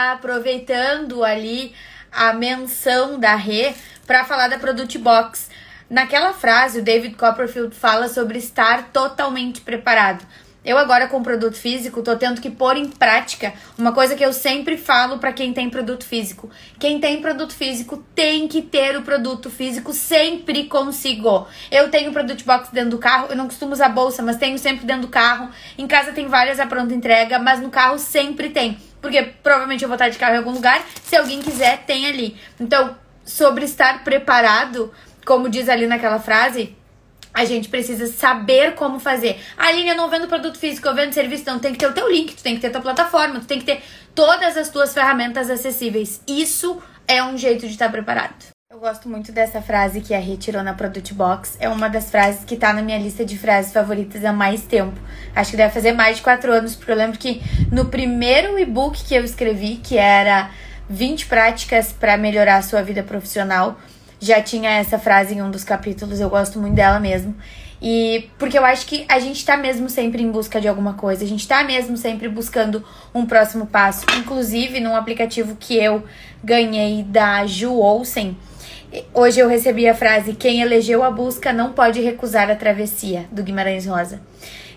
já aproveitando ali a menção da Rê para falar da Product Box. Naquela frase, o David Copperfield fala sobre estar totalmente preparado. Eu agora com produto físico tô tendo que pôr em prática uma coisa que eu sempre falo para quem tem produto físico. Quem tem produto físico tem que ter o produto físico sempre consigo. Eu tenho Product Box dentro do carro, eu não costumo usar bolsa, mas tenho sempre dentro do carro. Em casa tem várias à pronta entrega, mas no carro sempre tem. Porque provavelmente eu vou estar de carro em algum lugar, se alguém quiser, tem ali. Então, sobre estar preparado, como diz ali naquela frase, a gente precisa saber como fazer. Aline, eu não vendo produto físico, eu vendo serviço. Então, tem que ter o teu link, tu tem que ter tua plataforma, tu tem que ter todas as tuas ferramentas acessíveis. Isso é um jeito de estar preparado. Eu gosto muito dessa frase que a Rê tirou na Product Box. É uma das frases que tá na minha lista de frases favoritas há mais tempo. Acho que deve fazer mais de 4 anos, porque eu lembro que no primeiro e-book que eu escrevi, que era 20 práticas para melhorar a sua vida profissional, já tinha essa frase em um dos capítulos. Eu gosto muito dela mesmo. E porque eu acho que a gente tá mesmo sempre em busca de alguma coisa. A gente tá mesmo sempre buscando um próximo passo. Inclusive, num aplicativo que eu ganhei da Ju Olsen, hoje eu recebi a frase: quem elegeu a busca não pode recusar a travessia, do Guimarães Rosa.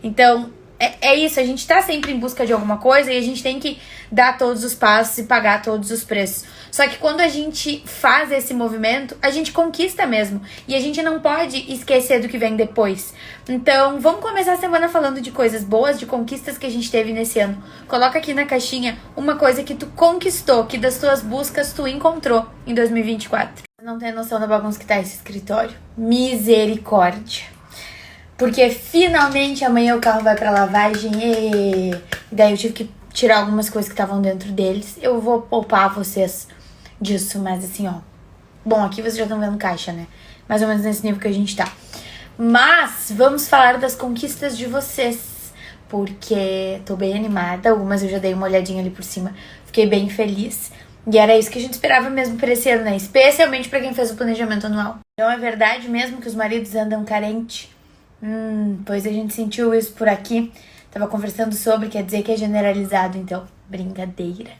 Então, é isso, a gente tá sempre em busca de alguma coisa e a gente tem que dar todos os passos e pagar todos os preços. Só que quando a gente faz esse movimento, a gente conquista mesmo. E a gente não pode esquecer do que vem depois. Então, vamos começar a semana falando de coisas boas, de conquistas que a gente teve nesse ano. Coloca aqui na caixinha uma coisa que tu conquistou, que das tuas buscas tu encontrou em 2024. Não tem noção da bagunça que tá esse escritório. Misericórdia. Porque finalmente amanhã o carro vai pra lavagem e daí eu tive que tirar algumas coisas que estavam dentro deles. Eu vou poupar vocês disso, mas assim, ó. Bom, aqui vocês já estão vendo caixa, né? Mais ou menos nesse nível que a gente tá. Mas vamos falar das conquistas de vocês, porque tô bem animada. Algumas eu já dei uma olhadinha ali por cima. Fiquei bem feliz. E era isso que a gente esperava mesmo pra esse ano, né? Especialmente pra quem fez o planejamento anual. Então é verdade mesmo que os maridos andam carentes? Pois a gente sentiu isso por aqui. Tava conversando sobre, quer dizer que é generalizado, então, brincadeira.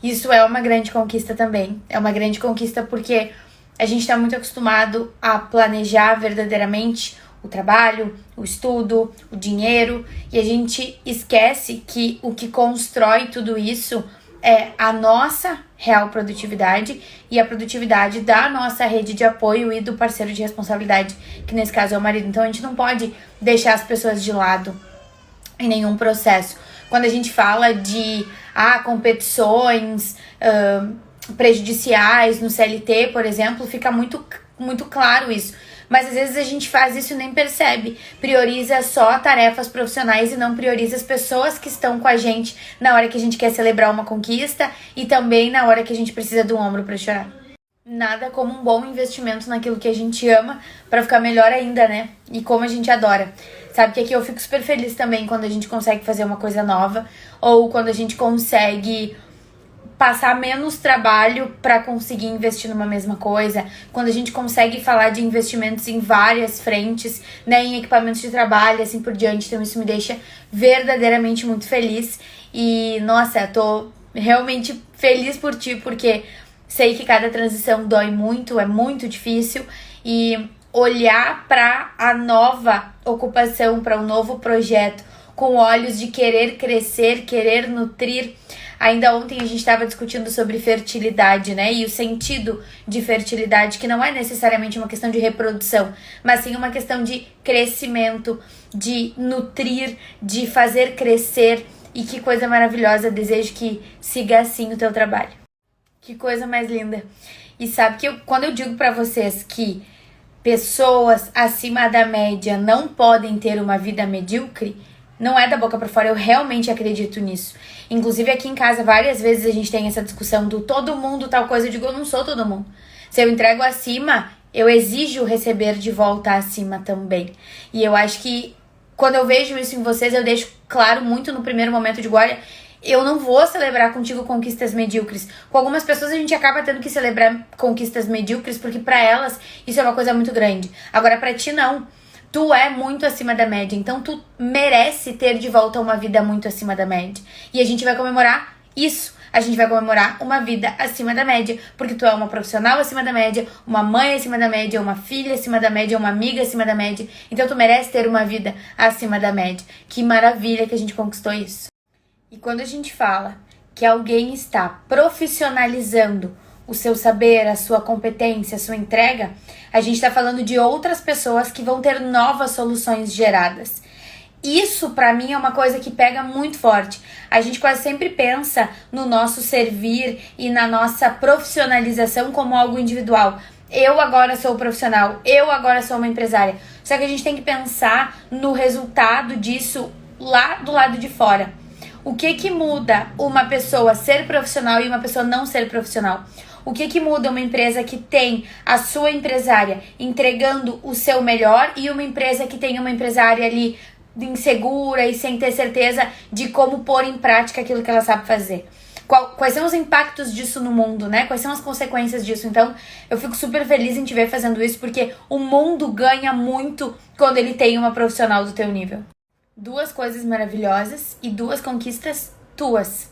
Isso é uma grande conquista também. É uma grande conquista porque a gente tá muito acostumado a planejar verdadeiramente o trabalho, o estudo, o dinheiro, e a gente esquece que o que constrói tudo isso é a nossa real produtividade e a produtividade da nossa rede de apoio e do parceiro de responsabilidade, que nesse caso é o marido. Então a gente não pode deixar as pessoas de lado em nenhum processo. Quando a gente fala de competições prejudiciais no CLT, por exemplo, fica muito claro isso. Mas às vezes a gente faz isso e nem percebe. Prioriza só tarefas profissionais e não prioriza as pessoas que estão com a gente na hora que a gente quer celebrar uma conquista e também na hora que a gente precisa de um ombro para chorar. Nada como um bom investimento naquilo que a gente ama para ficar melhor ainda, né? E como a gente adora. Sabe que aqui eu fico super feliz também quando a gente consegue fazer uma coisa nova ou quando a gente consegue passar menos trabalho para conseguir investir numa mesma coisa, quando a gente consegue falar de investimentos em várias frentes, né, em equipamentos de trabalho, assim por diante. Então isso me deixa verdadeiramente muito feliz e, nossa, eu tô realmente feliz por ti, porque sei que cada transição dói muito, é muito difícil, e olhar para a nova ocupação, para um novo projeto, com olhos de querer crescer, querer nutrir. Ainda ontem a gente estava discutindo sobre fertilidade, né? E o sentido de fertilidade, que não é necessariamente uma questão de reprodução, mas sim uma questão de crescimento, de nutrir, de fazer crescer. E que coisa maravilhosa, desejo que siga assim o teu trabalho. Que coisa mais linda. E sabe que quando eu digo pra vocês que pessoas acima da média não podem ter uma vida medíocre, não é da boca pra fora, eu realmente acredito nisso. Inclusive aqui em casa várias vezes a gente tem essa discussão do todo mundo tal coisa. Eu digo, eu não sou todo mundo. Se eu entrego acima, eu exijo receber de volta acima também. E eu acho que quando eu vejo isso em vocês, eu deixo claro muito no primeiro momento de olha, eu não vou celebrar contigo conquistas medíocres. Com algumas pessoas a gente acaba tendo que celebrar conquistas medíocres porque pra elas isso é uma coisa muito grande. Agora pra ti não. Tu é muito acima da média, então tu merece ter de volta uma vida muito acima da média. E a gente vai comemorar isso. A gente vai comemorar uma vida acima da média, porque tu é uma profissional acima da média, uma mãe acima da média, uma filha acima da média, uma amiga acima da média. Então tu merece ter uma vida acima da média. Que maravilha que a gente conquistou isso. E quando a gente fala que alguém está profissionalizando o seu saber, a sua competência, a sua entrega, a gente está falando de outras pessoas que vão ter novas soluções geradas. Isso, pra mim, é uma coisa que pega muito forte. A gente quase sempre pensa no nosso servir e na nossa profissionalização como algo individual. Eu agora sou profissional, eu agora sou uma empresária. Só que a gente tem que pensar no resultado disso lá do lado de fora. O que muda uma pessoa ser profissional e uma pessoa não ser profissional? O que muda uma empresa que tem a sua empresária entregando o seu melhor e uma empresa que tem uma empresária ali insegura e sem ter certeza de como pôr em prática aquilo que ela sabe fazer? Quais são os impactos disso no mundo, né? Quais são as consequências disso? Então, eu fico super feliz em te ver fazendo isso, porque o mundo ganha muito quando ele tem uma profissional do teu nível. 2 coisas maravilhosas e 2 conquistas tuas.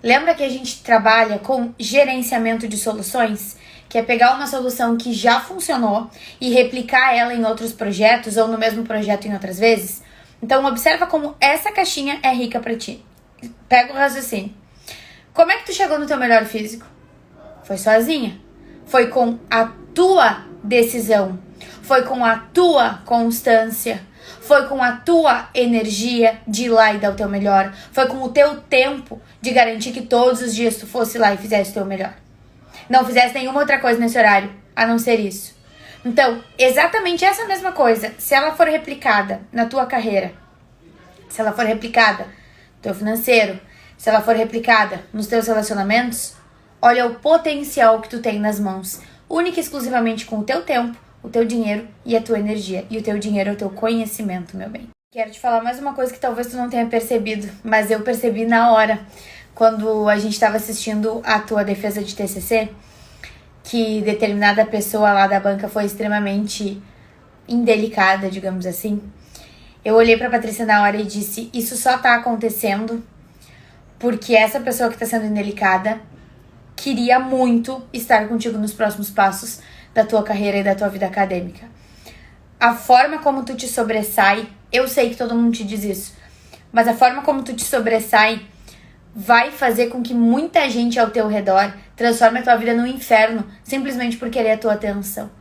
Lembra que a gente trabalha com gerenciamento de soluções? Que é pegar uma solução que já funcionou e replicar ela em outros projetos ou no mesmo projeto em outras vezes? Então, observa como essa caixinha é rica pra ti. Pega o raciocínio. Como é que tu chegou no teu melhor físico? Foi sozinha. Foi com a tua decisão. Foi com a tua constância. Foi com a tua energia de ir lá e dar o teu melhor. Foi com o teu tempo de garantir que todos os dias tu fosse lá e fizesse o teu melhor. Não fizesse nenhuma outra coisa nesse horário, a não ser isso. Então, exatamente essa mesma coisa, se ela for replicada na tua carreira, se ela for replicada no teu financeiro, se ela for replicada nos teus relacionamentos, olha o potencial que tu tem nas mãos, única e exclusivamente com o teu tempo, o teu dinheiro e a tua energia. E o teu dinheiro é o teu conhecimento, meu bem. Quero te falar mais uma coisa que talvez tu não tenha percebido, mas eu percebi na hora, quando a gente estava assistindo a tua defesa de TCC, que determinada pessoa lá da banca foi extremamente indelicada, digamos assim. Eu olhei pra Patrícia na hora e disse, isso só tá acontecendo porque essa pessoa que tá sendo indelicada queria muito estar contigo nos próximos passos da tua carreira e da tua vida acadêmica. A forma como tu te sobressai, eu sei que todo mundo te diz isso, mas a forma como tu te sobressai vai fazer com que muita gente ao teu redor transforme a tua vida num inferno simplesmente por querer a tua atenção.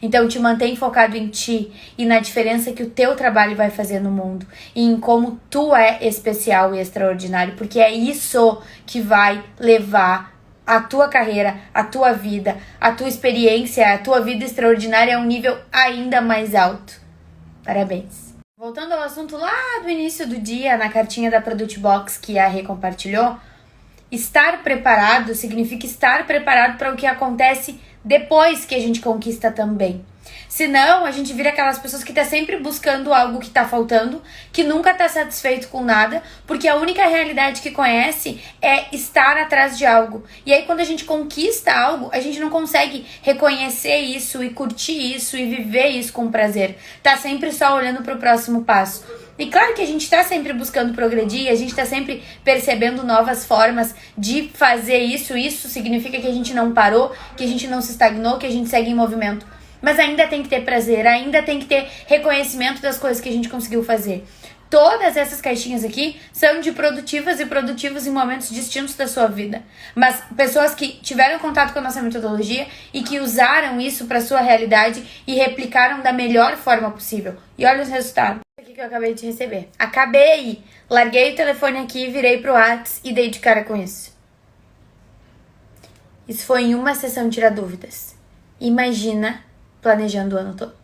Então te mantém focado em ti e na diferença que o teu trabalho vai fazer no mundo e em como tu é especial e extraordinário, porque é isso que vai levar a tua carreira, a tua vida, a tua experiência, a tua vida extraordinária a um nível ainda mais alto. Parabéns! Voltando ao assunto lá do início do dia, na cartinha da Product Box que a Rê compartilhou, estar preparado significa estar preparado para o que acontece depois que a gente conquista também. Senão, a gente vira aquelas pessoas que tá sempre buscando algo que tá faltando, que nunca tá satisfeito com nada, porque a única realidade que conhece é estar atrás de algo. E aí, quando a gente conquista algo, a gente não consegue reconhecer isso e curtir isso e viver isso com prazer. Tá sempre só olhando pro próximo passo. E claro que a gente tá sempre buscando progredir, a gente tá sempre percebendo novas formas de fazer isso. Isso significa que a gente não parou, que a gente não se estagnou, que a gente segue em movimento. Mas ainda tem que ter prazer, ainda tem que ter reconhecimento das coisas que a gente conseguiu fazer. Todas essas caixinhas aqui são de produtivas e produtivos em momentos distintos da sua vida. Mas pessoas que tiveram contato com a nossa metodologia e que usaram isso para sua realidade e replicaram da melhor forma possível. E olha os resultados. Isso aqui que eu acabei de receber. Acabei! Larguei o telefone aqui, virei pro WhatsApp e dei de cara com isso. Isso foi em uma sessão tirar dúvidas. Imagina planejando o ano todo.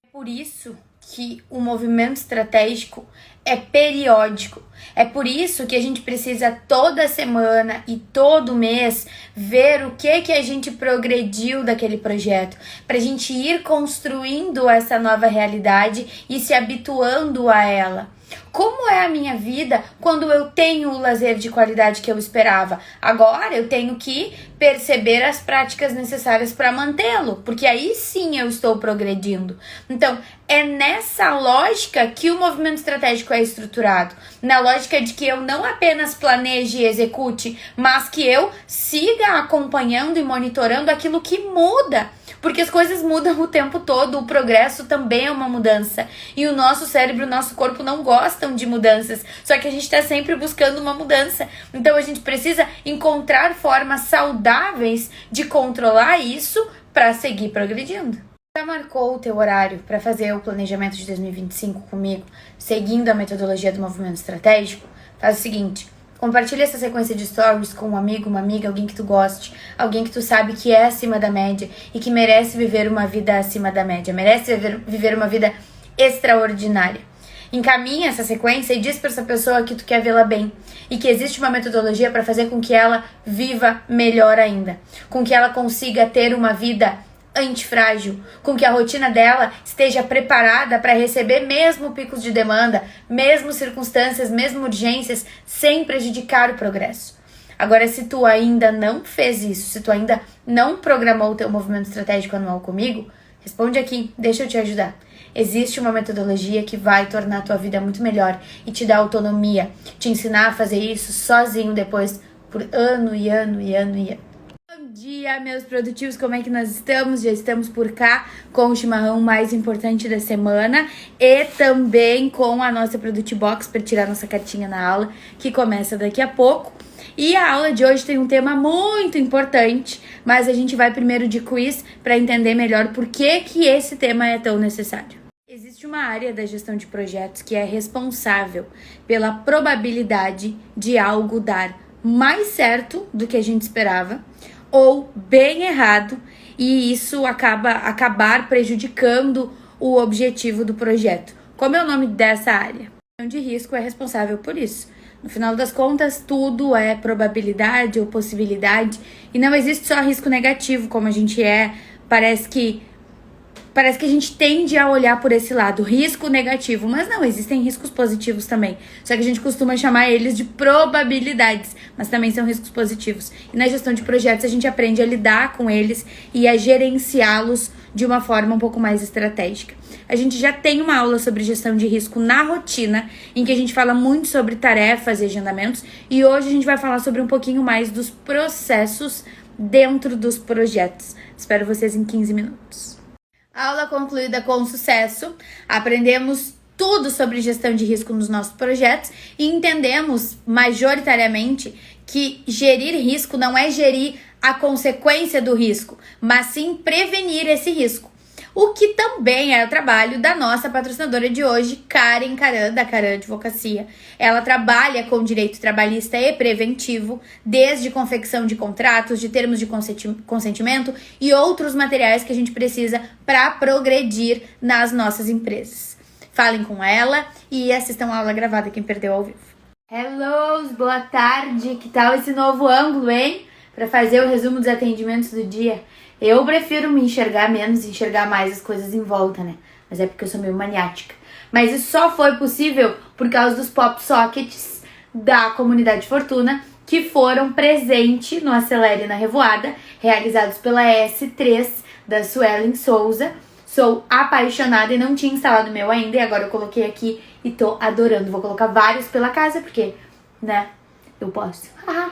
É por isso que o movimento estratégico é periódico. É por isso que a gente precisa toda semana e todo mês ver o que a gente progrediu daquele projeto, para a gente ir construindo essa nova realidade e se habituando a ela. Como é a minha vida quando eu tenho o lazer de qualidade que eu esperava? Agora eu tenho que perceber as práticas necessárias para mantê-lo, porque aí sim eu estou progredindo. Então, é nessa lógica que o movimento estratégico é estruturado. Na lógica de que eu não apenas planeje e execute, mas que eu siga acompanhando e monitorando aquilo que muda. Porque as coisas mudam o tempo todo, o progresso também é uma mudança. E o nosso cérebro, o nosso corpo não gostam de mudanças. Só que a gente está sempre buscando uma mudança. Então a gente precisa encontrar formas saudáveis de controlar isso para seguir progredindo. Já marcou o teu horário para fazer o planejamento de 2025 comigo, seguindo a metodologia do movimento estratégico? Faz o seguinte: compartilha essa sequência de stories com um amigo, uma amiga, alguém que tu goste, alguém que tu sabe que é acima da média e que merece viver uma vida acima da média, merece viver uma vida extraordinária. Encaminha essa sequência e diz para essa pessoa que tu quer vê-la bem e que existe uma metodologia para fazer com que ela viva melhor ainda, com que ela consiga ter uma vida antifrágil, com que a rotina dela esteja preparada para receber mesmo picos de demanda, mesmo circunstâncias, mesmo urgências, sem prejudicar o progresso. Agora, se tu ainda não fez isso, se tu ainda não programou o teu movimento estratégico anual comigo, responde aqui, deixa eu te ajudar. Existe uma metodologia que vai tornar a tua vida muito melhor e te dar autonomia, te ensinar a fazer isso sozinho depois, por ano e ano e ano e ano. Bom dia, meus produtivos, como é que nós estamos? Já estamos por cá com o chimarrão mais importante da semana e também com a nossa Product Box para tirar nossa cartinha na aula, que começa daqui a pouco. E a aula de hoje tem um tema muito importante, mas a gente vai primeiro de quiz para entender melhor por que esse tema é tão necessário. Existe uma área da gestão de projetos que é responsável pela probabilidade de algo dar mais certo do que a gente esperava ou bem errado, e isso acabar prejudicando o objetivo do projeto. Como é o nome dessa área? A gestão de risco é responsável por isso. No final das contas, tudo é probabilidade ou possibilidade, e não existe só risco negativo, como a gente parece que a gente tende a olhar por esse lado, risco negativo, mas não, existem riscos positivos também. Só que a gente costuma chamar eles de probabilidades, mas também são riscos positivos. E na gestão de projetos a gente aprende a lidar com eles e a gerenciá-los de uma forma um pouco mais estratégica. A gente já tem uma aula sobre gestão de risco na rotina, em que a gente fala muito sobre tarefas e agendamentos, e hoje a gente vai falar sobre um pouquinho mais dos processos dentro dos projetos. Espero vocês em 15 minutos. Aula concluída com sucesso, aprendemos tudo sobre gestão de risco nos nossos projetos e entendemos majoritariamente que gerir risco não é gerir a consequência do risco, mas sim prevenir esse risco. O que também é o trabalho da nossa patrocinadora de hoje, Karen Caran, da Caran Advocacia. Ela trabalha com direito trabalhista e preventivo, desde confecção de contratos, de termos de consentimento e outros materiais que a gente precisa para progredir nas nossas empresas. Falem com ela e assistam a aula gravada quem perdeu ao vivo. Hello, boa tarde, que tal esse novo ângulo, hein? Para fazer o resumo dos atendimentos do dia. Eu prefiro me enxergar menos e enxergar mais as coisas em volta, né? Mas é porque eu sou meio maniática. Mas isso só foi possível por causa dos pop sockets da Comunidade Fortuna, que foram presente no Acelere na Revoada, realizados pela S3 da Suelen Souza. Sou apaixonada e não tinha instalado o meu ainda, e agora eu coloquei aqui e tô adorando. Vou colocar vários pela casa, porque, né, eu posso.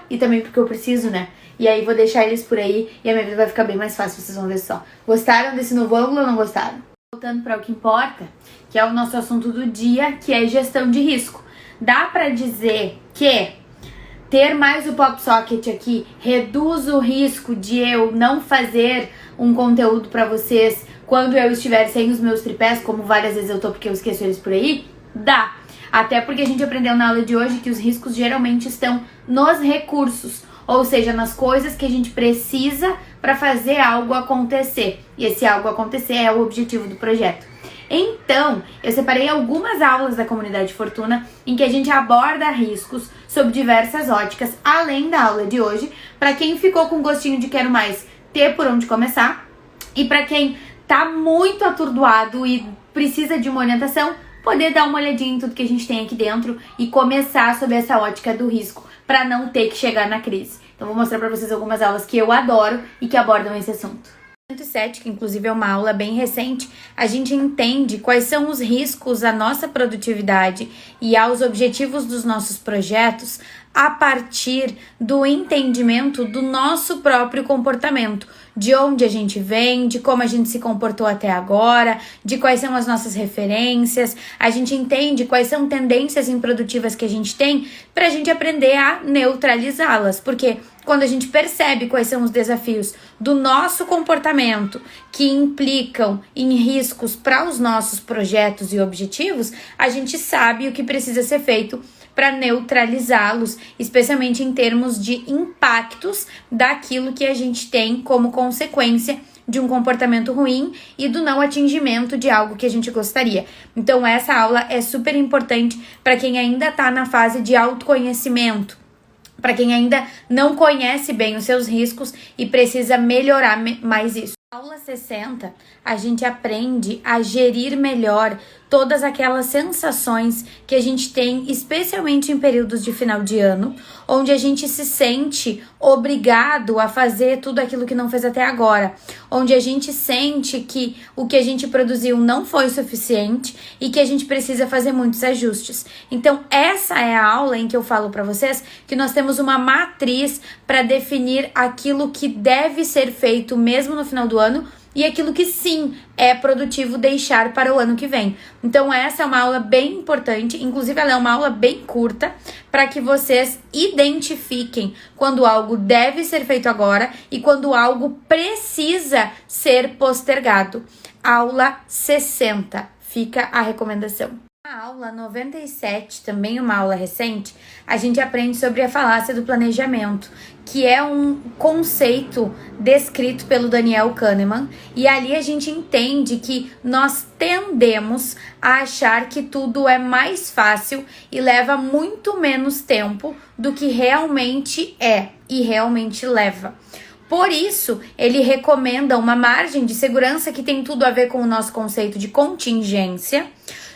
E também porque eu preciso, né? E aí vou deixar eles por aí e a minha vida vai ficar bem mais fácil, vocês vão ver só. Gostaram desse novo ângulo ou não gostaram? Voltando para o que importa, que é o nosso assunto do dia, que é gestão de risco. Dá para dizer que ter mais o pop socket aqui reduz o risco de eu não fazer um conteúdo para vocês quando eu estiver sem os meus tripés, como várias vezes eu tô porque eu esqueço eles por aí? Dá. Até porque a gente aprendeu na aula de hoje que os riscos geralmente estão nos recursos, ou seja, nas coisas que a gente precisa para fazer algo acontecer. E esse algo acontecer é o objetivo do projeto. Então, eu separei algumas aulas da Comunidade Fortuna em que a gente aborda riscos sob diversas óticas, além da aula de hoje, para quem ficou com gostinho de quero mais ter por onde começar, e para quem tá muito atordoado e precisa de uma orientação, poder dar uma olhadinha em tudo que a gente tem aqui dentro e começar sob essa ótica do risco, para não ter que chegar na crise. Então vou mostrar para vocês algumas aulas que eu adoro e que abordam esse assunto. 107, que inclusive é uma aula bem recente, a gente entende quais são os riscos à nossa produtividade e aos objetivos dos nossos projetos a partir do entendimento do nosso próprio comportamento, de onde a gente vem, de como a gente se comportou até agora, de quais são as nossas referências. A gente entende quais são tendências improdutivas que a gente tem para a gente aprender a neutralizá-las, porque quando a gente percebe quais são os desafios do nosso comportamento que implicam em riscos para os nossos projetos e objetivos, a gente sabe o que precisa ser feito para neutralizá-los, especialmente em termos de impactos daquilo que a gente tem como consequência de um comportamento ruim e do não atingimento de algo que a gente gostaria. Então essa aula é super importante para quem ainda está na fase de autoconhecimento, para quem ainda não conhece bem os seus riscos e precisa melhorar mais isso. Na aula 60, a gente aprende a gerir melhor todas aquelas sensações que a gente tem, especialmente em períodos de final de ano, onde a gente se sente obrigado a fazer tudo aquilo que não fez até agora, onde a gente sente que o que a gente produziu não foi suficiente e que a gente precisa fazer muitos ajustes. Então, essa é a aula em que eu falo para vocês que nós temos uma matriz para definir aquilo que deve ser feito mesmo no final do ano e aquilo que sim é produtivo deixar para o ano que vem. Então essa é uma aula bem importante, inclusive ela é uma aula bem curta, para que vocês identifiquem quando algo deve ser feito agora e quando algo precisa ser postergado. Aula 60, fica a recomendação. Na aula 97, também uma aula recente, a gente aprende sobre a falácia do planejamento, que é um conceito descrito pelo Daniel Kahneman, e ali a gente entende que nós tendemos a achar que tudo é mais fácil e leva muito menos tempo do que realmente é e realmente leva. Por isso, ele recomenda uma margem de segurança que tem tudo a ver com o nosso conceito de contingência.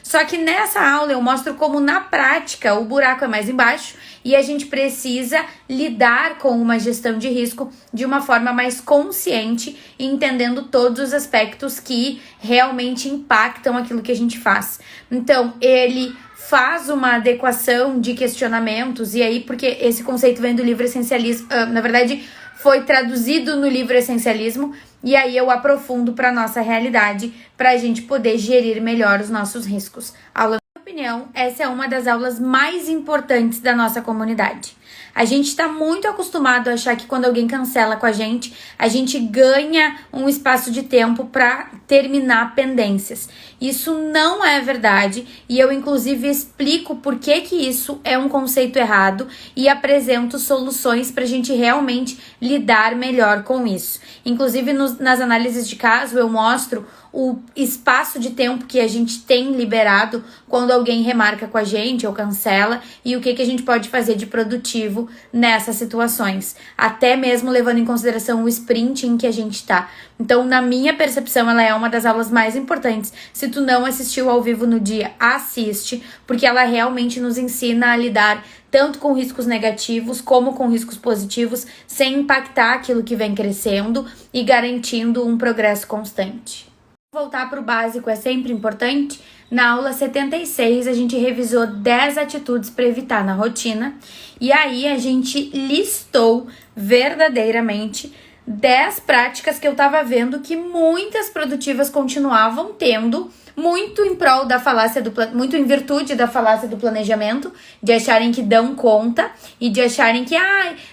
Só que nessa aula eu mostro como na prática o buraco é mais embaixo e a gente precisa lidar com uma gestão de risco de uma forma mais consciente, entendendo todos os aspectos que realmente impactam aquilo que a gente faz. Então, ele faz uma adequação de questionamentos, e aí, porque esse conceito vem do livro Essencialismo, na verdade, foi traduzido no livro Essencialismo, e aí eu aprofundo para nossa realidade, para a gente poder gerir melhor os nossos riscos. Aula, na minha opinião, essa é uma das aulas mais importantes da nossa comunidade. A gente está muito acostumado a achar que quando alguém cancela com a gente ganha um espaço de tempo para terminar pendências. Isso não é verdade e eu, inclusive, explico por que isso é um conceito errado e apresento soluções para a gente realmente lidar melhor com isso. Inclusive, nas análises de caso, eu mostro o espaço de tempo que a gente tem liberado quando alguém remarca com a gente ou cancela e o que a gente pode fazer de produtivo nessas situações, até mesmo levando em consideração o sprint em que a gente está. Então, na minha percepção, ela é uma das aulas mais importantes. Se tu não assistiu ao vivo no dia, assiste, porque ela realmente nos ensina a lidar tanto com riscos negativos como com riscos positivos, sem impactar aquilo que vem crescendo e garantindo um progresso constante. Voltar para o básico é sempre importante. Na aula 76, a gente revisou 10 atitudes para evitar na rotina. E aí, a gente listou verdadeiramente 10 práticas que eu estava vendo que muitas produtivas continuavam tendo, muito em prol da falácia muito em virtude da falácia do planejamento, de acharem que dão conta e de acharem que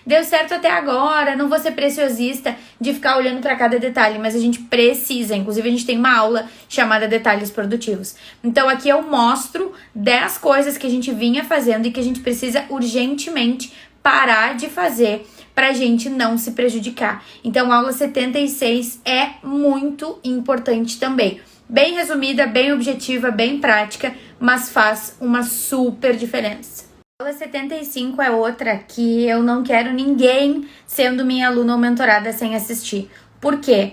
deu certo até agora, não vou ser preciosista de ficar olhando para cada detalhe, mas a gente precisa, inclusive a gente tem uma aula chamada Detalhes Produtivos. Então aqui eu mostro 10 coisas que a gente vinha fazendo e que a gente precisa urgentemente parar de fazer pra gente não se prejudicar. Então a aula 76 é muito importante também. Bem resumida, bem objetiva, bem prática, mas faz uma super diferença. A aula 75 é outra que eu não quero ninguém sendo minha aluna ou mentorada sem assistir. Por quê?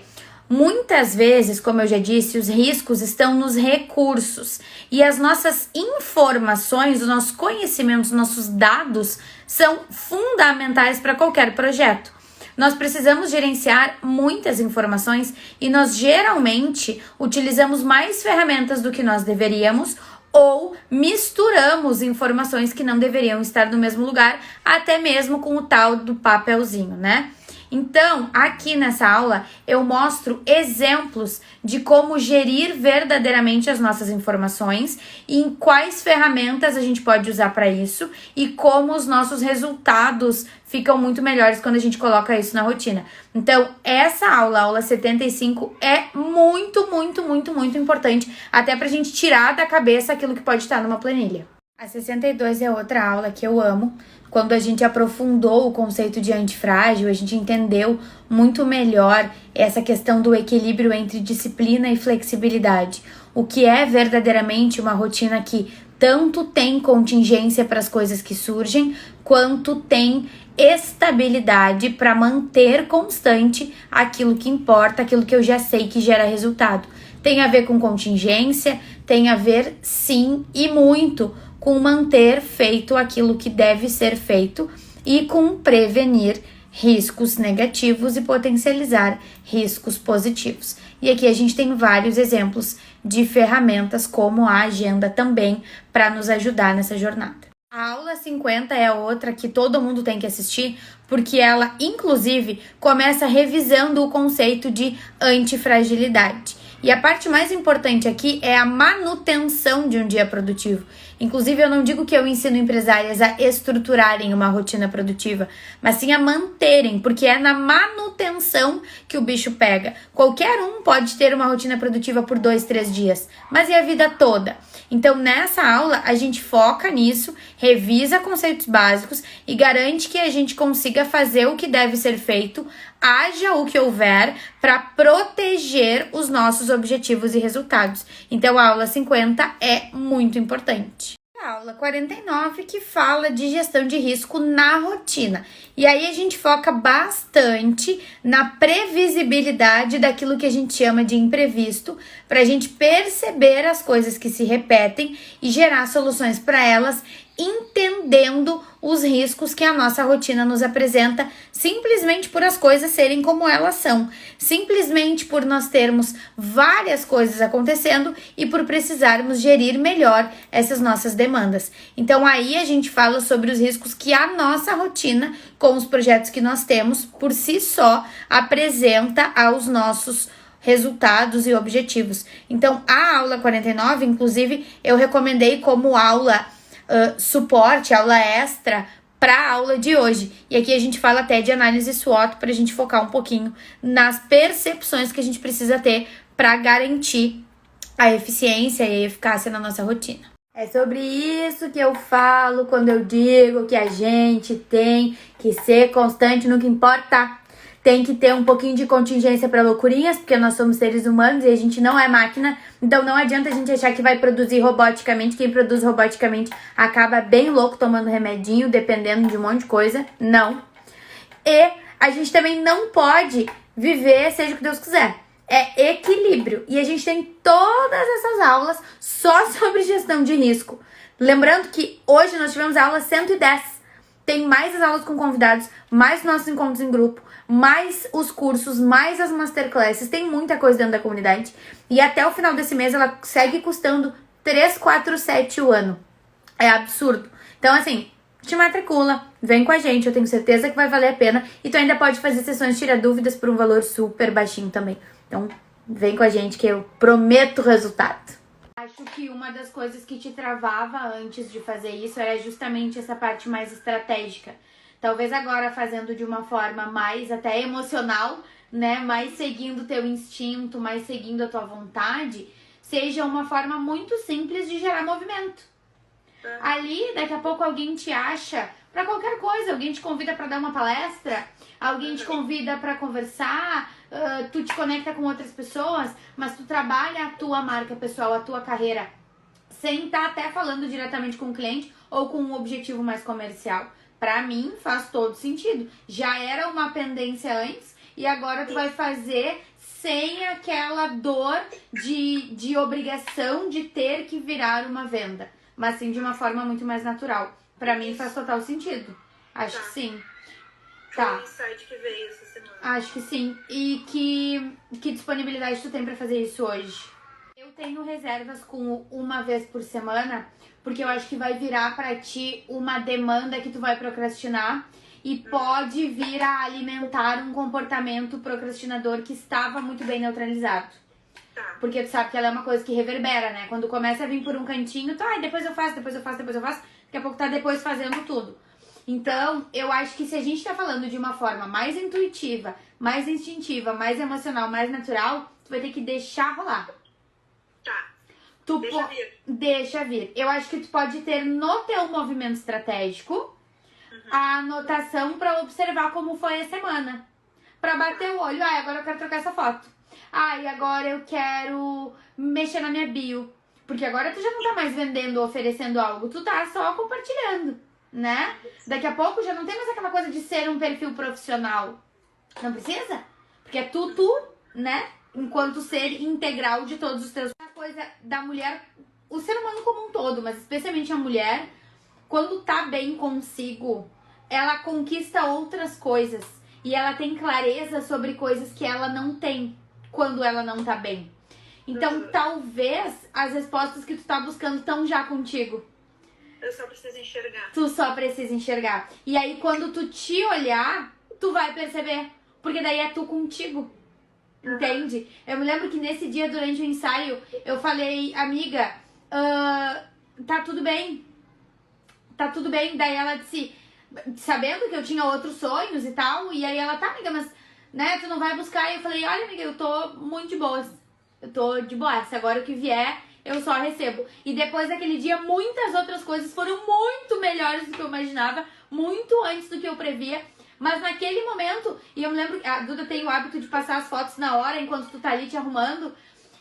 Muitas vezes, como eu já disse, os riscos estão nos recursos e as nossas informações, os nossos conhecimentos, os nossos dados são fundamentais para qualquer projeto. Nós precisamos gerenciar muitas informações e nós geralmente utilizamos mais ferramentas do que nós deveríamos ou misturamos informações que não deveriam estar no mesmo lugar, até mesmo com o tal do papelzinho, né? Então, aqui nessa aula, eu mostro exemplos de como gerir verdadeiramente as nossas informações e em quais ferramentas a gente pode usar para isso e como os nossos resultados ficam muito melhores quando a gente coloca isso na rotina. Então, essa aula, a aula 75, é muito, muito, muito, muito importante, até pra gente tirar da cabeça aquilo que pode estar numa planilha. A 62 é outra aula que eu amo. Quando a gente aprofundou o conceito de antifrágil, a gente entendeu muito melhor essa questão do equilíbrio entre disciplina e flexibilidade. O que é verdadeiramente uma rotina que tanto tem contingência para as coisas que surgem, quanto tem estabilidade para manter constante aquilo que importa, aquilo que eu já sei que gera resultado. Tem a ver com contingência, tem a ver sim e muito com manter feito aquilo que deve ser feito e com prevenir riscos negativos e potencializar riscos positivos. E aqui a gente tem vários exemplos de ferramentas como a agenda também para nos ajudar nessa jornada. A aula 50 é outra que todo mundo tem que assistir, porque ela, inclusive, começa revisando o conceito de antifragilidade. E a parte mais importante aqui é a manutenção de um dia produtivo. Inclusive, eu não digo que eu ensino empresárias a estruturarem uma rotina produtiva, mas sim a manterem, porque é na manutenção que o bicho pega. Qualquer um pode ter uma rotina produtiva por 2, 3 dias, mas e a vida toda? Então, nessa aula, a gente foca nisso, revisa conceitos básicos e garante que a gente consiga fazer o que deve ser feito, haja o que houver, para proteger os nossos objetivos e resultados. Então, a aula 50 é muito importante. A aula 49 que fala de gestão de risco na rotina. E aí a gente foca bastante na previsibilidade daquilo que a gente chama de imprevisto, para a gente perceber as coisas que se repetem e gerar soluções para elas, entendendo os riscos que a nossa rotina nos apresenta, simplesmente por as coisas serem como elas são, simplesmente por nós termos várias coisas acontecendo e por precisarmos gerir melhor essas nossas demandas. Então aí a gente fala sobre os riscos que a nossa rotina, com os projetos que nós temos, por si só, apresenta aos nossos resultados e objetivos. Então a aula 49, inclusive, eu recomendei como aula suporte, aula extra para a aula de hoje. E aqui a gente fala até de análise SWOT para a gente focar um pouquinho nas percepções que a gente precisa ter para garantir a eficiência e a eficácia na nossa rotina. É sobre isso que eu falo quando eu digo que a gente tem que ser constante no que importa. Tem que ter um pouquinho de contingência para loucurinhas, porque nós somos seres humanos e a gente não é máquina. Então não adianta a gente achar que vai produzir roboticamente. Quem produz roboticamente acaba bem louco tomando remedinho, dependendo de um monte de coisa. Não. E a gente também não pode viver seja o que Deus quiser. É equilíbrio. E a gente tem todas essas aulas só sobre gestão de risco. Lembrando que hoje nós tivemos a aula 110. Tem mais as aulas com convidados, mais nossos encontros em grupo, mais os cursos, mais as masterclasses. Tem muita coisa dentro da comunidade. E até o final desse mês ela segue custando 347 o ano. É absurdo. Então, assim, te matricula, vem com a gente. Eu tenho certeza que vai valer a pena. E tu ainda pode fazer sessões tira dúvidas por um valor super baixinho também. Então, vem com a gente que eu prometo resultado. Acho que uma das coisas que te travava antes de fazer isso era justamente essa parte mais estratégica. Talvez agora fazendo de uma forma mais até emocional, né? Mais seguindo o teu instinto, mais seguindo a tua vontade, seja uma forma muito simples de gerar movimento. Ali, daqui a pouco alguém te acha para qualquer coisa, alguém te convida para dar uma palestra, alguém te convida para conversar, tu te conecta com outras pessoas, mas tu trabalha a tua marca pessoal, a tua carreira, sem estar até falando diretamente com o cliente ou com um objetivo mais comercial. Para mim, faz todo sentido. Já era uma pendência antes e agora tu vai fazer sem aquela dor de obrigação de ter que virar uma venda, mas sim de uma forma muito mais natural. Pra mim faz total sentido. Acho que sim. Tá. Foi o insight que veio essa semana. Acho que sim. E que disponibilidade tu tem pra fazer isso hoje? Eu tenho reservas com uma vez por semana, porque eu acho que vai virar pra ti uma demanda que tu vai procrastinar e pode vir a alimentar um comportamento procrastinador que estava muito bem neutralizado. Tá. Porque tu sabe que ela é uma coisa que reverbera, né? Quando começa a vir por um cantinho, tá, depois eu faço, daqui a pouco tá depois fazendo tudo. Então, eu acho que se a gente tá falando de uma forma mais intuitiva, mais instintiva, mais emocional, mais natural, tu vai ter que deixar rolar. Tá. Tu Deixa vir. Deixa vir. Eu acho que tu pode ter no teu movimento estratégico a anotação pra observar como foi a semana. Pra bater o olho. Ah, agora eu quero trocar essa foto. Ah, e agora eu quero mexer na minha bio. Porque agora tu já não tá mais vendendo ou oferecendo algo. Tu tá só compartilhando, né? Daqui a pouco já não tem mais aquela coisa de ser um perfil profissional. Não precisa? Porque é tu, né? Enquanto ser integral de todos os teus... A coisa da mulher, o ser humano como um todo, mas especialmente a mulher, quando tá bem consigo, ela conquista outras coisas. E ela tem clareza sobre coisas que ela não tem quando ela não tá bem. Então, talvez as respostas que tu tá buscando estão já contigo. Eu só preciso enxergar. Tu só precisa enxergar. E aí, quando tu te olhar, tu vai perceber. Porque daí é tu contigo. Entende? Eu me lembro que nesse dia, durante o ensaio, eu falei, amiga, tá tudo bem. Tá tudo bem. Daí ela disse, sabendo que eu tinha outros sonhos e tal. E aí ela, tá, amiga, mas, né, tu não vai buscar? E eu falei, olha, amiga, eu tô muito de boas. Eu tô de boas. Agora o que vier, eu só recebo. E depois daquele dia, muitas outras coisas foram muito melhores do que eu imaginava. Muito antes do que eu previa. Mas naquele momento, e eu me lembro que a Duda tem o hábito de passar as fotos na hora, enquanto tu tá ali te arrumando.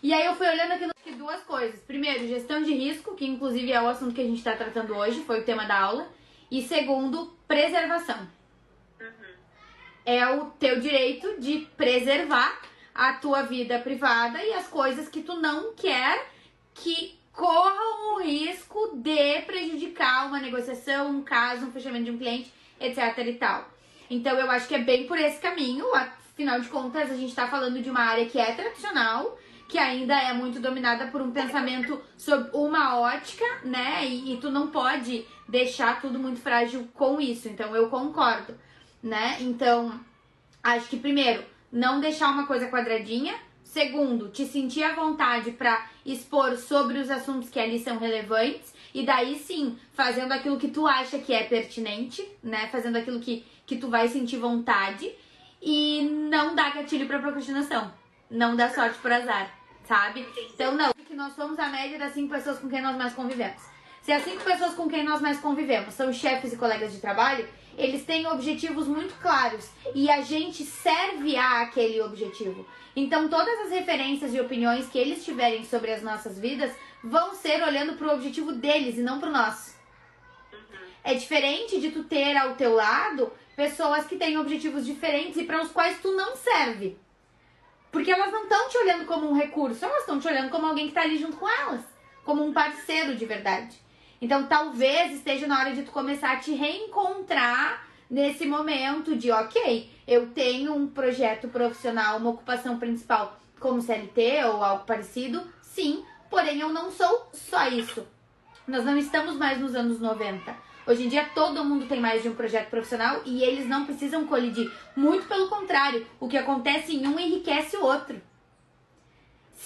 E aí eu fui olhando aquilo, duas coisas. Primeiro, gestão de risco, que inclusive é o assunto que a gente tá tratando hoje, foi o tema da aula. E segundo, preservação. É o teu direito de preservar a tua vida privada e as coisas que tu não quer que corram o risco de prejudicar uma negociação, um caso, um fechamento de um cliente, etc e tal. Então eu acho que é bem por esse caminho. Afinal de contas, a gente tá falando de uma área que é tradicional, que ainda é muito dominada por um pensamento sob uma ótica, né? E tu não pode deixar tudo muito frágil com isso. Então eu concordo, né? Então, acho que primeiro, não deixar uma coisa quadradinha. Segundo, te sentir à vontade pra expor sobre os assuntos que ali são relevantes. E daí sim, fazendo aquilo que tu acha que é pertinente, né? Fazendo aquilo que tu vai sentir vontade. E não dá gatilho pra procrastinação. Não dá sorte por azar, sabe? Então não, que nós somos a média das 5 pessoas com quem nós mais convivemos. Se as 5 pessoas com quem nós mais convivemos são chefes e colegas de trabalho, eles têm objetivos muito claros. E a gente serve a aquele objetivo. Então todas as referências e opiniões que eles tiverem sobre as nossas vidas vão ser olhando pro objetivo deles e não pro nosso. É diferente de tu ter ao teu lado pessoas que têm objetivos diferentes e para os quais tu não serve. Porque elas não estão te olhando como um recurso, elas estão te olhando como alguém que tá ali junto com elas. Como um parceiro de verdade. Então talvez esteja na hora de tu começar a te reencontrar nesse momento de, ok, eu tenho um projeto profissional, uma ocupação principal como CLT ou algo parecido, sim, porém eu não sou só isso. Nós não estamos mais nos anos 90. Hoje em dia todo mundo tem mais de um projeto profissional e eles não precisam colidir. Muito pelo contrário, o que acontece em um enriquece o outro.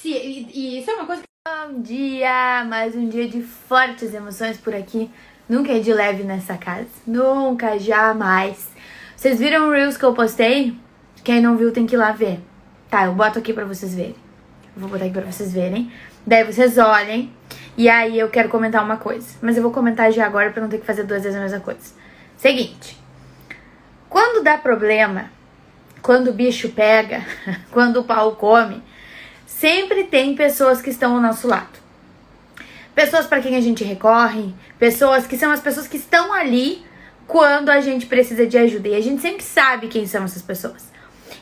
E isso é uma coisa que... Bom dia! Mais um dia de fortes emoções por aqui. Nunca é de leve nessa casa. Nunca, jamais. Vocês viram o Reels que eu postei? Quem não viu tem que ir lá ver. Tá, eu boto aqui pra vocês verem. Eu vou botar aqui pra vocês verem. Daí vocês olhem. E aí eu quero comentar uma coisa. Mas eu vou comentar já agora pra não ter que fazer 2 vezes a mesma coisa. Seguinte. Quando dá problema, quando o bicho pega, quando o pau come, sempre tem pessoas que estão ao nosso lado. Pessoas para quem a gente recorre, pessoas que são as pessoas que estão ali quando a gente precisa de ajuda. E a gente sempre sabe quem são essas pessoas.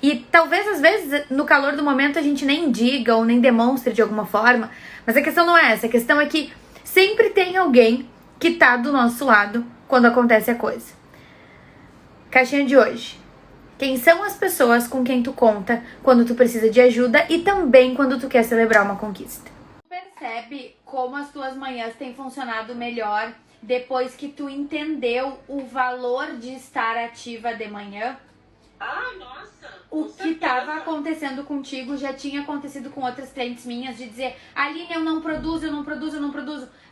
E talvez, às vezes, no calor do momento, a gente nem diga ou nem demonstre de alguma forma. Mas a questão não é essa. A questão é que sempre tem alguém que tá do nosso lado quando acontece a coisa. Caixinha de hoje. Quem são as pessoas com quem tu conta quando tu precisa de ajuda e também quando tu quer celebrar uma conquista? Tu percebe como as tuas manhãs têm funcionado melhor depois que tu entendeu o valor de estar ativa de manhã? Ah, nossa! O com que certeza. estava acontecendo contigo já tinha acontecido com outras clientes minhas, de dizer, Aline, eu não produzo,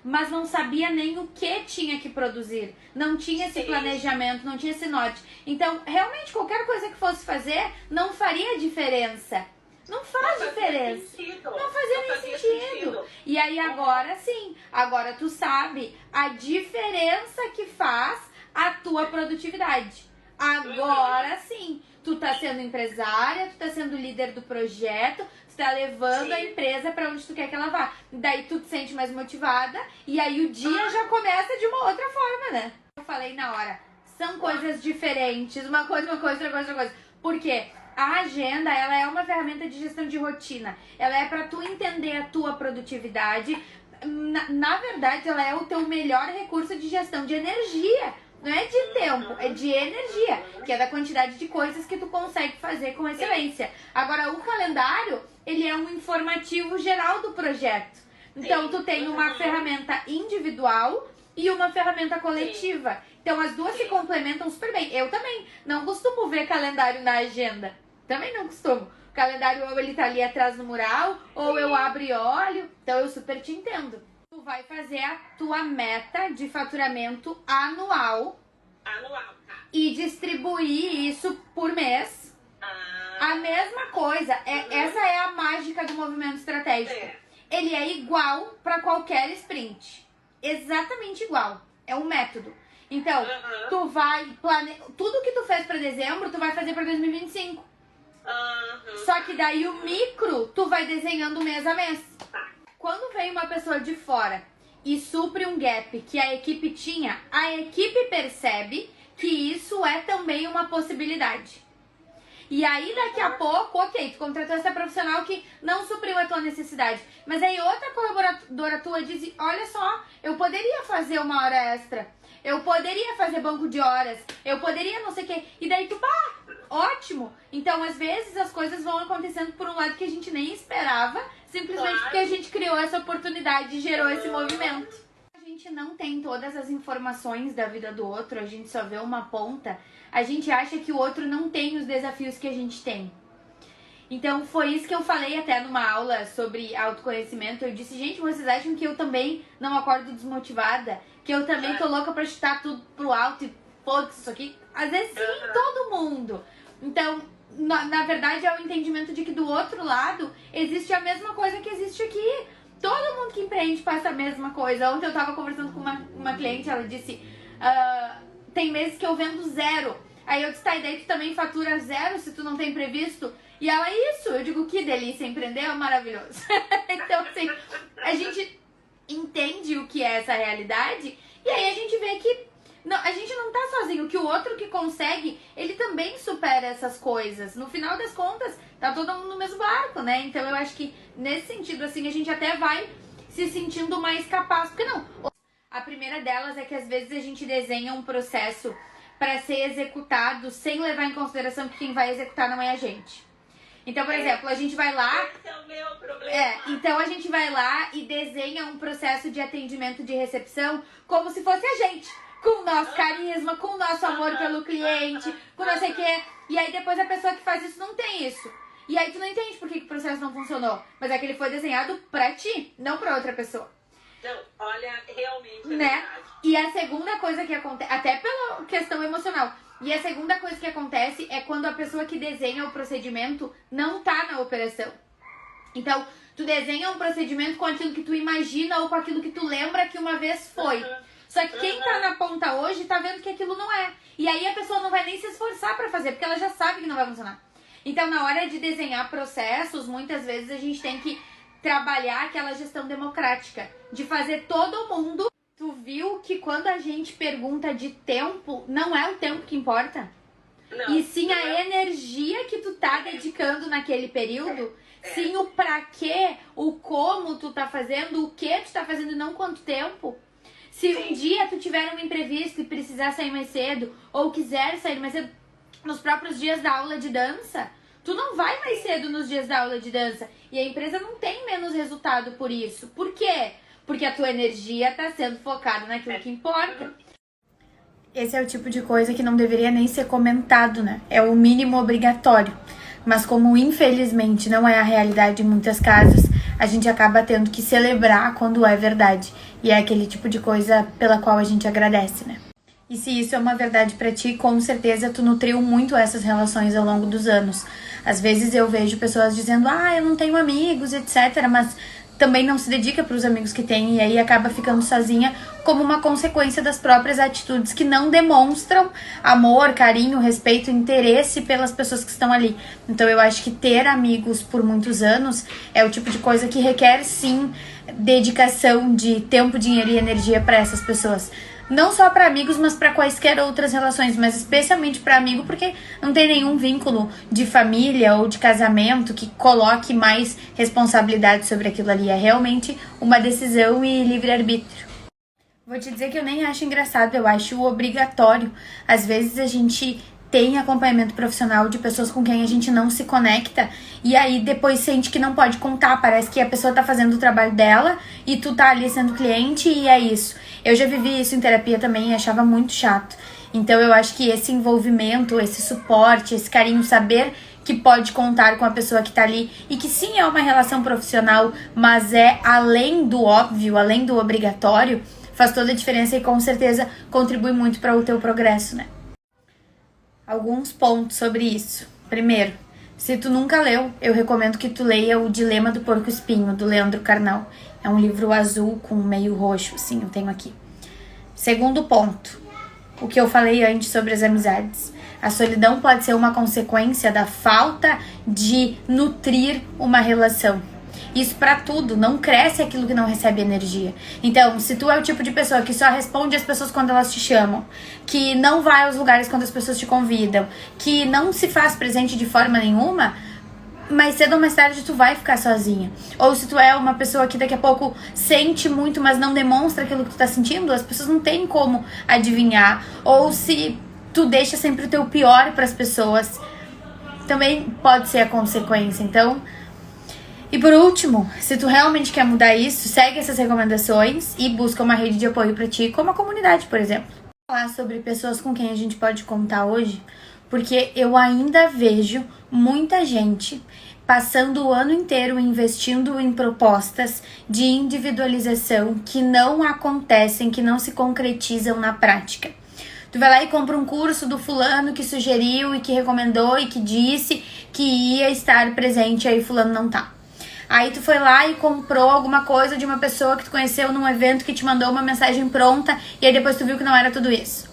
mas não sabia nem o que tinha que produzir. Não tinha esse Sim. planejamento, não tinha esse norte. Então, realmente, qualquer coisa que fosse fazer não faria diferença. Não faz diferença. Não fazia nem sentido. E aí agora sim, agora tu sabe a diferença que faz a tua produtividade. Agora sim, tu tá sendo empresária, tu tá sendo líder do projeto, tu tá levando a empresa pra onde tu quer que ela vá. Daí tu te sente mais motivada e aí o dia já começa de uma outra forma, né? Eu falei na hora, são coisas diferentes, uma coisa, outra coisa. Por quê? A agenda, ela é uma ferramenta de gestão de rotina. Ela é pra tu entender a tua produtividade. Na verdade, ela é o teu melhor recurso de gestão de energia. Não é de tempo, é de energia, que é da quantidade de coisas que tu consegue fazer com excelência. Agora, o calendário, ele é um informativo geral do projeto. Então, tu tem uma ferramenta individual e uma ferramenta coletiva. Então, as duas se complementam super bem. Eu também não costumo ver calendário na agenda. Também não costumo. O calendário, ou ele tá ali atrás no mural, ou eu abro e olho. Então, eu super te entendo. Tu vai fazer a tua meta de faturamento anual e distribuir isso por mês. A mesma coisa, essa é a mágica do movimento estratégico. Ele é igual para qualquer sprint. Exatamente igual. É um método. Então, tu vai tudo que tu fez para dezembro, tu vai fazer para 2025. Só que daí o micro, tu vai desenhando mês a mês. Quando vem uma pessoa de fora e supre um gap que a equipe tinha, a equipe percebe que isso é também uma possibilidade. E aí daqui a pouco, ok, tu contratou essa profissional que não supriu a tua necessidade. Mas aí outra colaboradora tua diz, olha só, eu poderia fazer uma hora extra. Eu poderia fazer banco de horas. Eu poderia não sei o quê. E daí tu, ótimo. Então, às vezes, as coisas vão acontecendo por um lado que a gente nem esperava. Simplesmente porque a gente criou essa oportunidade e gerou esse movimento. A gente não tem todas as informações da vida do outro. A gente só vê uma ponta. A gente acha que o outro não tem os desafios que a gente tem. Então, foi isso que eu falei até numa aula sobre autoconhecimento. Eu disse, gente, vocês acham que eu também não acordo desmotivada? Que eu também tô louca pra chutar tudo pro alto e foda-se isso aqui? Às vezes sim, todo mundo. Então, na verdade, é o entendimento de que do outro lado existe a mesma coisa que existe aqui. Todo mundo que empreende passa a mesma coisa. Ontem eu tava conversando com uma cliente, ela disse, tem meses que eu vendo 0. Aí eu disse, tá, e daí tu também fatura 0 se tu não tem previsto? E ela, isso, eu digo, que delícia, empreender é maravilhoso. Então, assim, a gente entende o que é essa realidade e aí a gente vê que não, a gente não tá sozinho, que o outro que consegue, ele também supera essas coisas. No final das contas, tá todo mundo no mesmo barco, né? Então eu acho que nesse sentido, assim, a gente até vai se sentindo mais capaz. Porque não, a primeira delas é que às vezes a gente desenha um processo para ser executado sem levar em consideração que quem vai executar não é a gente. Então, por exemplo, a gente vai lá... Esse é o meu problema. Então a gente vai lá e desenha um processo de atendimento de recepção como se fosse a gente. Com o nosso carisma, com o nosso amor pelo cliente, com não sei o quê. E aí depois a pessoa que faz isso não tem isso. E aí tu não entende por que o processo não funcionou. Mas é que ele foi desenhado pra ti, não pra outra pessoa. Não, olha, realmente é Né? verdade. E a segunda coisa que acontece, até pela questão emocional, e a segunda coisa que acontece é quando a pessoa que desenha o procedimento não tá na operação. Então, tu desenha um procedimento com aquilo que tu imagina ou com aquilo que tu lembra que uma vez foi. Só que quem tá na ponta hoje tá vendo que aquilo não é. E aí a pessoa não vai nem se esforçar pra fazer, porque ela já sabe que não vai funcionar. Então, na hora de desenhar processos, muitas vezes a gente tem que trabalhar aquela gestão democrática, de fazer todo mundo. Tu viu que quando a gente pergunta de tempo, não é o tempo que importa? Não, e sim não a é. energia que tu tá dedicando naquele período, sim o pra quê, o como tu tá fazendo, o que tu tá fazendo e não quanto tempo. Se um dia tu tiver um imprevisto e precisar sair mais cedo, ou quiser sair mais cedo, nos próprios dias da aula de dança, tu não vai mais cedo nos dias da aula de dança. E a empresa não tem menos resultado por isso. Por quê? Porque a tua energia tá sendo focada naquilo que importa. Esse é o tipo de coisa que não deveria nem ser comentado, né? É o mínimo obrigatório. Mas como infelizmente não é a realidade em muitas casas, a gente acaba tendo que celebrar quando é verdade. E é aquele tipo de coisa pela qual a gente agradece, né? E se isso é uma verdade pra ti, com certeza tu nutriu muito essas relações ao longo dos anos. Às vezes eu vejo pessoas dizendo, eu não tenho amigos, etc. Mas também não se dedica pros amigos que tem e aí acaba ficando sozinha como uma consequência das próprias atitudes que não demonstram amor, carinho, respeito, interesse pelas pessoas que estão ali. Então eu acho que ter amigos por muitos anos é o tipo de coisa que requer sim dedicação de tempo, dinheiro e energia para essas pessoas. Não só para amigos, mas para quaisquer outras relações, mas especialmente para amigo, porque não tem nenhum vínculo de família ou de casamento que coloque mais responsabilidade sobre aquilo ali. É realmente uma decisão e livre-arbítrio. Vou te dizer que eu nem acho engraçado, eu acho obrigatório. Às vezes a gente tem acompanhamento profissional de pessoas com quem a gente não se conecta e aí depois sente que não pode contar, parece que a pessoa tá fazendo o trabalho dela e tu tá ali sendo cliente e é isso. Eu já vivi isso em terapia também e achava muito chato. Então eu acho que esse envolvimento, esse suporte, esse carinho, saber que pode contar com a pessoa que tá ali e que sim é uma relação profissional, mas é além do óbvio, além do obrigatório, faz toda a diferença e com certeza contribui muito para o teu progresso, né? Alguns pontos sobre isso. Primeiro, se tu nunca leu, eu recomendo que tu leia O Dilema do Porco Espinho, do Leandro Carnal. É um livro azul com meio roxo, sim, eu tenho aqui. Segundo ponto, o que eu falei antes sobre as amizades. A solidão pode ser uma consequência da falta de nutrir uma relação. Isso pra tudo, não cresce aquilo que não recebe energia. Então, se tu é o tipo de pessoa que só responde às pessoas quando elas te chamam, que não vai aos lugares quando as pessoas te convidam, que não se faz presente de forma nenhuma, mais cedo ou mais tarde tu vai ficar sozinha. Ou se tu é uma pessoa que daqui a pouco sente muito, mas não demonstra aquilo que tu tá sentindo, as pessoas não têm como adivinhar. Ou se tu deixa sempre o teu pior pras pessoas, também pode ser a consequência. Então, e por último, se tu realmente quer mudar isso, segue essas recomendações e busca uma rede de apoio pra ti, como a comunidade, por exemplo. Vou falar sobre pessoas com quem a gente pode contar hoje, porque eu ainda vejo muita gente passando o ano inteiro investindo em propostas de individualização que não acontecem, que não se concretizam na prática. Tu vai lá e compra um curso do fulano que sugeriu e que recomendou e que disse que ia estar presente, aí fulano não tá. Aí tu foi lá e comprou alguma coisa de uma pessoa que tu conheceu num evento que te mandou uma mensagem pronta e aí depois tu viu que não era tudo isso.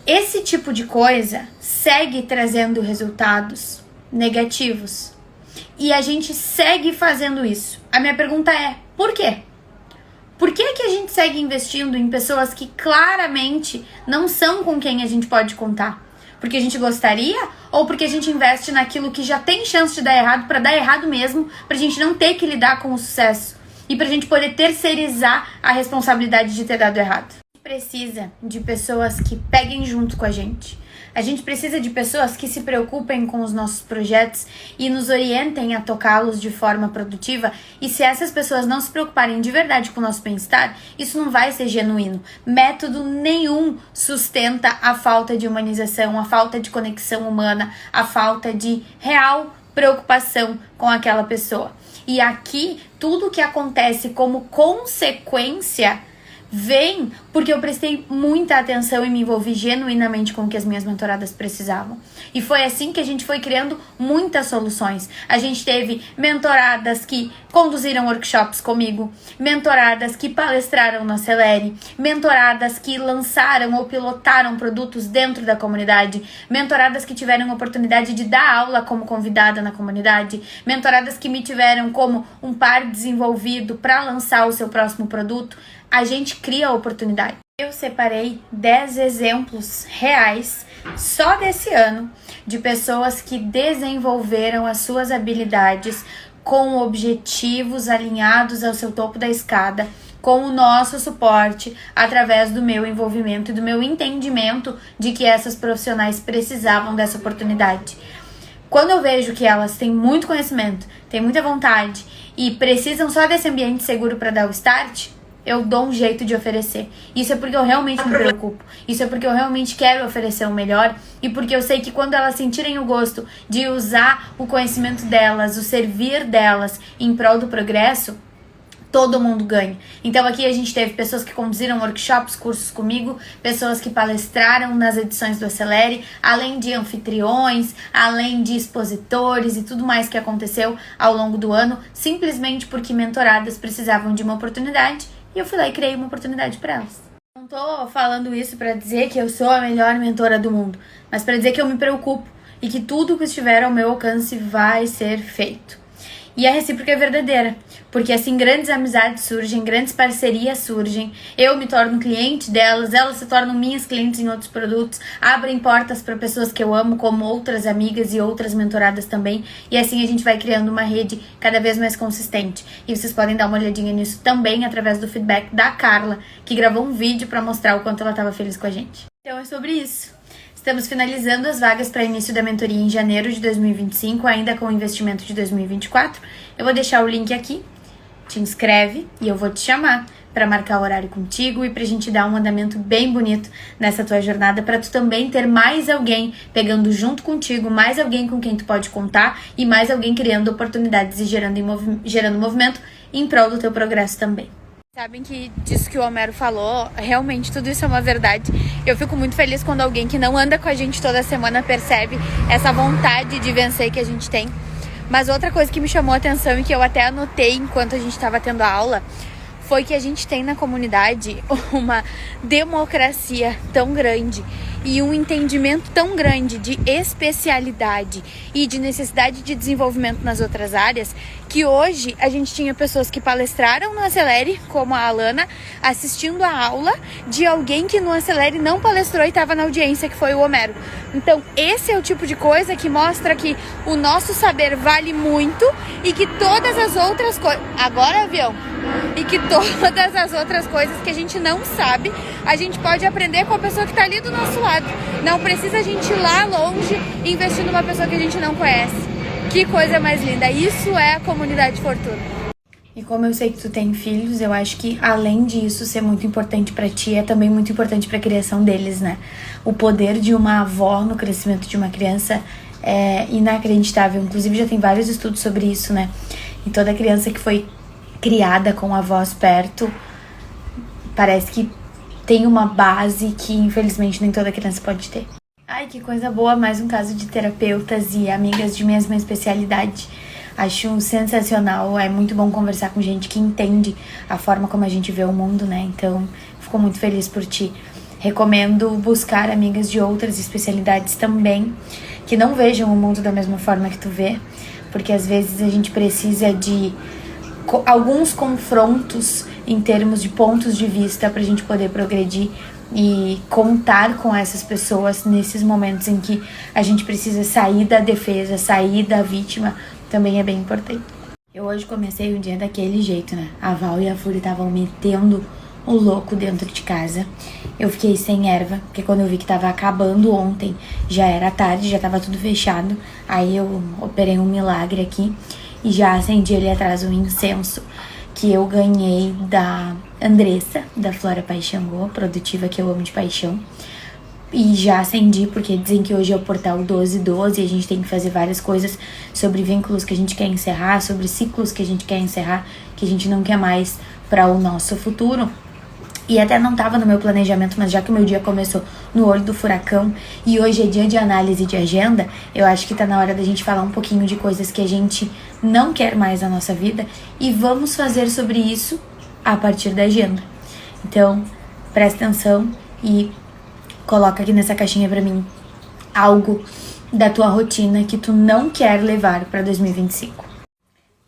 Esse tipo de coisa segue trazendo resultados negativos. E a gente segue fazendo isso. A minha pergunta é, por quê? Por que a gente segue investindo em pessoas que claramente não são com quem a gente pode contar? Porque a gente gostaria ou porque a gente investe naquilo que já tem chance de dar errado para dar errado mesmo, pra gente não ter que lidar com o sucesso e pra gente poder terceirizar a responsabilidade de ter dado errado? A gente precisa de pessoas que peguem junto com a gente. A gente precisa de pessoas que se preocupem com os nossos projetos e nos orientem a tocá-los de forma produtiva. E se essas pessoas não se preocuparem de verdade com o nosso bem-estar, isso não vai ser genuíno. Método nenhum sustenta a falta de humanização, a falta de conexão humana, a falta de real preocupação com aquela pessoa. E aqui, tudo que acontece como consequência vem porque eu prestei muita atenção e me envolvi genuinamente com o que as minhas mentoradas precisavam. E foi assim que a gente foi criando muitas soluções. A gente teve mentoradas que conduziram workshops comigo, mentoradas que palestraram no Acelere, mentoradas que lançaram ou pilotaram produtos dentro da comunidade, mentoradas que tiveram a oportunidade de dar aula como convidada na comunidade, mentoradas que me tiveram como um par desenvolvido para lançar o seu próximo produto. A gente cria a oportunidade. Eu separei 10 exemplos reais só desse ano, de pessoas que desenvolveram as suas habilidades com objetivos alinhados ao seu topo da escada, com o nosso suporte, através do meu envolvimento e do meu entendimento de que essas profissionais precisavam dessa oportunidade. Quando eu vejo que elas têm muito conhecimento, têm muita vontade e precisam só desse ambiente seguro para dar o start, eu dou um jeito de oferecer. Isso é porque eu realmente me preocupo. Isso é porque eu realmente quero oferecer o melhor e porque eu sei que quando elas sentirem o gosto de usar o conhecimento delas, o servir delas em prol do progresso, todo mundo ganha. Então aqui a gente teve pessoas que conduziram workshops, cursos comigo, pessoas que palestraram nas edições do Acelere, além de anfitriões, além de expositores e tudo mais que aconteceu ao longo do ano, simplesmente porque mentoradas precisavam de uma oportunidade e eu fui lá e criei uma oportunidade para elas. Não tô falando isso para dizer que eu sou a melhor mentora do mundo, mas para dizer que eu me preocupo e que tudo que estiver ao meu alcance vai ser feito. E a recíproca é verdadeira, porque assim grandes amizades surgem, grandes parcerias surgem, eu me torno cliente delas, elas se tornam minhas clientes em outros produtos, abrem portas para pessoas que eu amo, como outras amigas e outras mentoradas também, e assim a gente vai criando uma rede cada vez mais consistente. E vocês podem dar uma olhadinha nisso também através do feedback da Carla, que gravou um vídeo para mostrar o quanto ela estava feliz com a gente. Então é sobre isso. Estamos finalizando as vagas para início da mentoria em janeiro de 2025, ainda com o investimento de 2024. Eu vou deixar o link aqui, te inscreve e eu vou te chamar para marcar o horário contigo e pra gente dar um andamento bem bonito nessa tua jornada, para tu também ter mais alguém pegando junto contigo, mais alguém com quem tu pode contar e mais alguém criando oportunidades e gerando movimento em prol do teu progresso também. Sabem que disso que o Homero falou, realmente tudo isso é uma verdade. Eu fico muito feliz quando alguém que não anda com a gente toda semana percebe essa vontade de vencer que a gente tem. Mas outra coisa que me chamou a atenção e que eu até anotei enquanto a gente estava tendo a aula, foi que a gente tem na comunidade uma democracia tão grande e um entendimento tão grande de especialidade e de necessidade de desenvolvimento nas outras áreas, que hoje a gente tinha pessoas que palestraram no Acelere, como a Alana, assistindo a aula de alguém que no Acelere não palestrou e estava na audiência, que foi o Homero. Então esse é o tipo de coisa que mostra que o nosso saber vale muito e que todas as outras coisas... Agora, avião! E que todas as outras coisas que a gente não sabe, a gente pode aprender com a pessoa que está ali do nosso lado. Não precisa a gente ir lá longe e investir numa pessoa que a gente não conhece. Que coisa mais linda. Isso é a comunidade Fortuna. E como eu sei que tu tem filhos, eu acho que além disso ser muito importante pra ti, é também muito importante pra criação deles, né? O poder de uma avó no crescimento de uma criança é inacreditável. Inclusive já tem vários estudos sobre isso, né? E toda criança que foi criada com avós perto, parece que tem uma base que infelizmente nem toda criança pode ter. Ai, que coisa boa, mais um caso de terapeutas e amigas de mesma especialidade. Acho sensacional, é muito bom conversar com gente que entende a forma como a gente vê o mundo, né? Então, fico muito feliz por ti. Recomendo buscar amigas de outras especialidades também, que não vejam o mundo da mesma forma que tu vê, porque às vezes a gente precisa de alguns confrontos em termos de pontos de vista pra gente poder progredir e contar com essas pessoas nesses momentos em que a gente precisa sair da defesa, sair da vítima, também é bem importante. Eu hoje comecei o dia daquele jeito, né? A Val e a Fúria estavam metendo o louco dentro de casa. Eu fiquei sem erva, porque quando eu vi que tava acabando ontem, já era tarde, já tava tudo fechado. Aí eu operei um milagre aqui e já acendi ali atrás um incenso que eu ganhei da Andressa, da Flora Paixangô, produtiva que eu amo de paixão. E já acendi, porque dizem que hoje é o portal 1212 e a gente tem que fazer várias coisas sobre vínculos que a gente quer encerrar, sobre ciclos que a gente quer encerrar, que a gente não quer mais para o nosso futuro. E até não estava no meu planejamento, mas já que o meu dia começou no olho do furacão e hoje é dia de análise de agenda, eu acho que tá na hora da gente falar um pouquinho de coisas que a gente não quer mais na nossa vida e vamos fazer sobre isso a partir da agenda. Então, presta atenção e coloca aqui nessa caixinha pra mim algo da tua rotina que tu não quer levar pra 2025.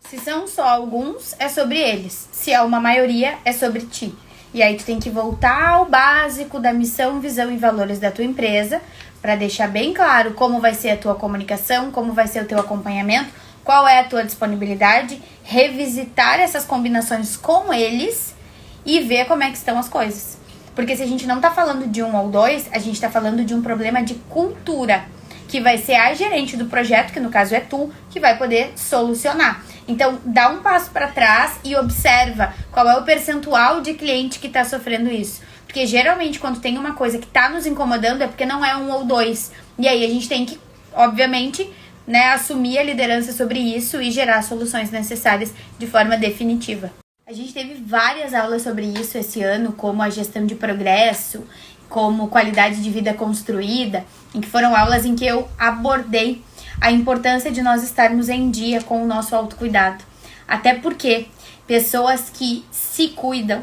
Se são só alguns, é sobre eles. Se é uma maioria, é sobre ti. E aí tu tem que voltar ao básico da missão, visão e valores da tua empresa, para deixar bem claro como vai ser a tua comunicação, como vai ser o teu acompanhamento, qual é a tua disponibilidade, revisitar essas combinações com eles e ver como é que estão as coisas. Porque se a gente não tá falando de 1 ou 2, a gente tá falando de um problema de cultura, que vai ser a gerente do projeto, que no caso é tu, que vai poder solucionar. Então, dá um passo para trás e observa qual é o percentual de cliente que tá sofrendo isso. Porque geralmente quando tem uma coisa que tá nos incomodando é porque não é 1 ou 2. E aí a gente tem que, obviamente, né, assumir a liderança sobre isso e gerar soluções necessárias de forma definitiva. A gente teve várias aulas sobre isso esse ano, como a gestão de progresso, como qualidade de vida construída, em que foram aulas em que eu abordei a importância de nós estarmos em dia com o nosso autocuidado. Até porque pessoas que se cuidam,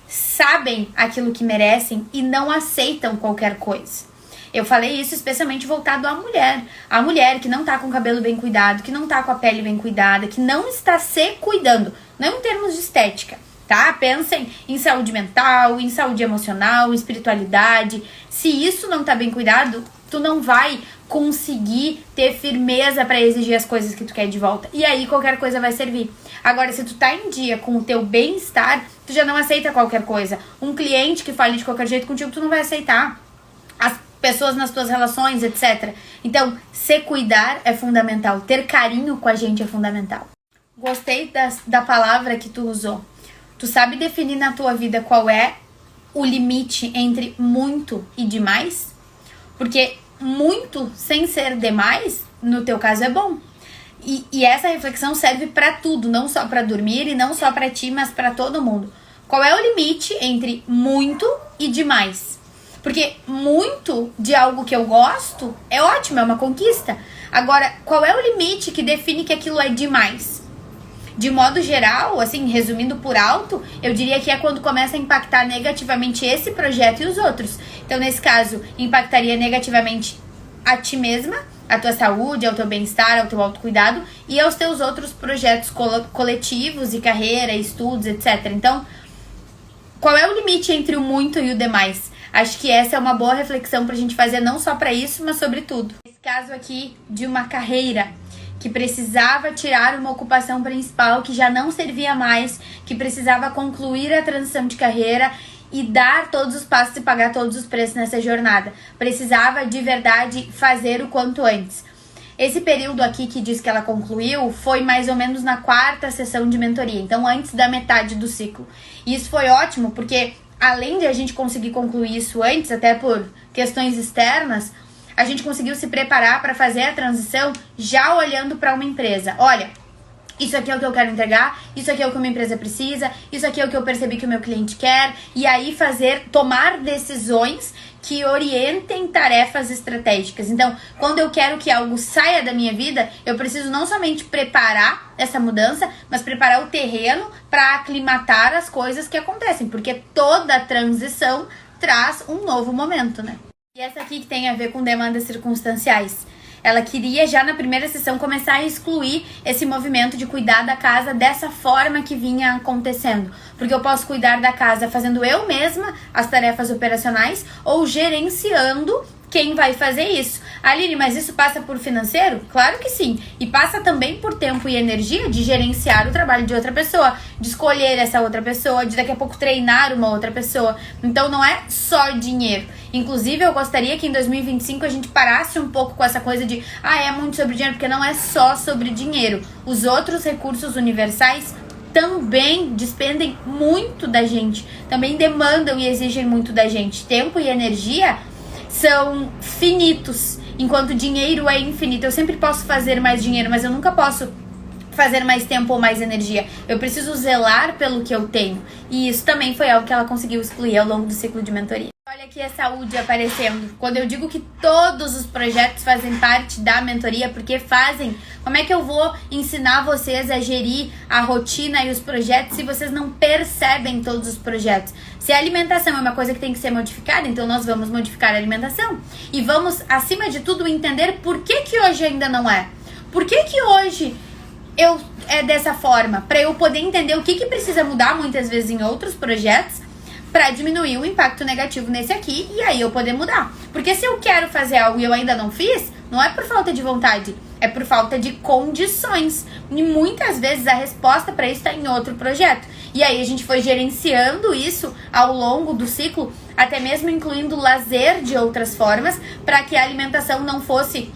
sabem aquilo que merecem e não aceitam qualquer coisa. Eu falei isso especialmente voltado à mulher. A mulher que não tá com o cabelo bem cuidado, que não tá com a pele bem cuidada, que não está se cuidando, não em termos de estética, tá? Pensem em saúde mental, em saúde emocional, em espiritualidade. Se isso não tá bem cuidado, tu não vai conseguir ter firmeza pra exigir as coisas que tu quer de volta. E aí qualquer coisa vai servir. Agora, se tu tá em dia com o teu bem-estar, tu já não aceita qualquer coisa. Um cliente que fale de qualquer jeito contigo, tu não vai aceitar. As pessoas nas tuas relações, etc. Então, se cuidar é fundamental. Ter carinho com a gente é fundamental. Gostei da palavra que tu usou. Tu sabe definir na tua vida qual é o limite entre muito e demais? Porque muito sem ser demais, no teu caso, é bom. E essa reflexão serve pra tudo, não só pra dormir e não só pra ti, mas pra todo mundo. Qual é o limite entre muito e demais? Porque muito de algo que eu gosto é ótimo, é uma conquista. Agora, qual é o limite que define que aquilo é demais? De modo geral, assim, resumindo por alto, eu diria que é quando começa a impactar negativamente esse projeto e os outros. Então, nesse caso, impactaria negativamente a ti mesma, a tua saúde, ao teu bem-estar, ao teu autocuidado e aos teus outros projetos coletivos e carreira, estudos, etc. Então, qual é o limite entre o muito e o demais? Acho que essa é uma boa reflexão pra gente fazer não só pra isso, mas sobre tudo. Esse caso aqui de uma carreira que precisava tirar uma ocupação principal que já não servia mais, que precisava concluir a transição de carreira e dar todos os passos e pagar todos os preços nessa jornada. Precisava de verdade fazer o quanto antes. Esse período aqui que diz que ela concluiu foi mais ou menos na 4ª sessão de mentoria, então antes da metade do ciclo. E isso foi ótimo porque além de a gente conseguir concluir isso antes, até por questões externas, a gente conseguiu se preparar para fazer a transição já olhando para uma empresa. Olha, isso aqui é o que eu quero entregar, isso aqui é o que uma empresa precisa, isso aqui é o que eu percebi que o meu cliente quer, e aí tomar decisões que orientem tarefas estratégicas. Então, quando eu quero que algo saia da minha vida, eu preciso não somente preparar essa mudança, mas preparar o terreno para aclimatar as coisas que acontecem, porque toda transição traz um novo momento, né? E essa aqui que tem a ver com demandas circunstanciais. Ela queria já na primeira sessão começar a excluir esse movimento de cuidar da casa dessa forma que vinha acontecendo. Porque eu posso cuidar da casa fazendo eu mesma as tarefas operacionais ou gerenciando quem vai fazer isso. Aline, mas isso passa por financeiro? Claro que sim. E passa também por tempo e energia de gerenciar o trabalho de outra pessoa, de escolher essa outra pessoa, de daqui a pouco treinar uma outra pessoa. Então não é só dinheiro. Inclusive eu gostaria que em 2025 a gente parasse um pouco com essa coisa de é muito sobre dinheiro, porque não é só sobre dinheiro. Os outros recursos universais também despendem muito da gente, também demandam e exigem muito da gente. Tempo e energia são finitos, enquanto dinheiro é infinito. Eu sempre posso fazer mais dinheiro, mas eu nunca posso fazer mais tempo ou mais energia. Eu preciso zelar pelo que eu tenho. E isso também foi algo que ela conseguiu excluir ao longo do ciclo de mentoria. Olha aqui a saúde aparecendo. Quando eu digo que todos os projetos fazem parte da mentoria, porque fazem, como é que eu vou ensinar vocês a gerir a rotina e os projetos se vocês não percebem todos os projetos? Se a alimentação é uma coisa que tem que ser modificada, então nós vamos modificar a alimentação. E vamos, acima de tudo, entender por que hoje ainda não é. Por que hoje é dessa forma? Para eu poder entender o que precisa mudar muitas vezes em outros projetos, pra diminuir o impacto negativo nesse aqui e aí eu poder mudar. Porque se eu quero fazer algo e eu ainda não fiz, não é por falta de vontade, é por falta de condições. E muitas vezes a resposta para isso está em outro projeto. E aí a gente foi gerenciando isso ao longo do ciclo, até mesmo incluindo lazer de outras formas, para que a alimentação não fosse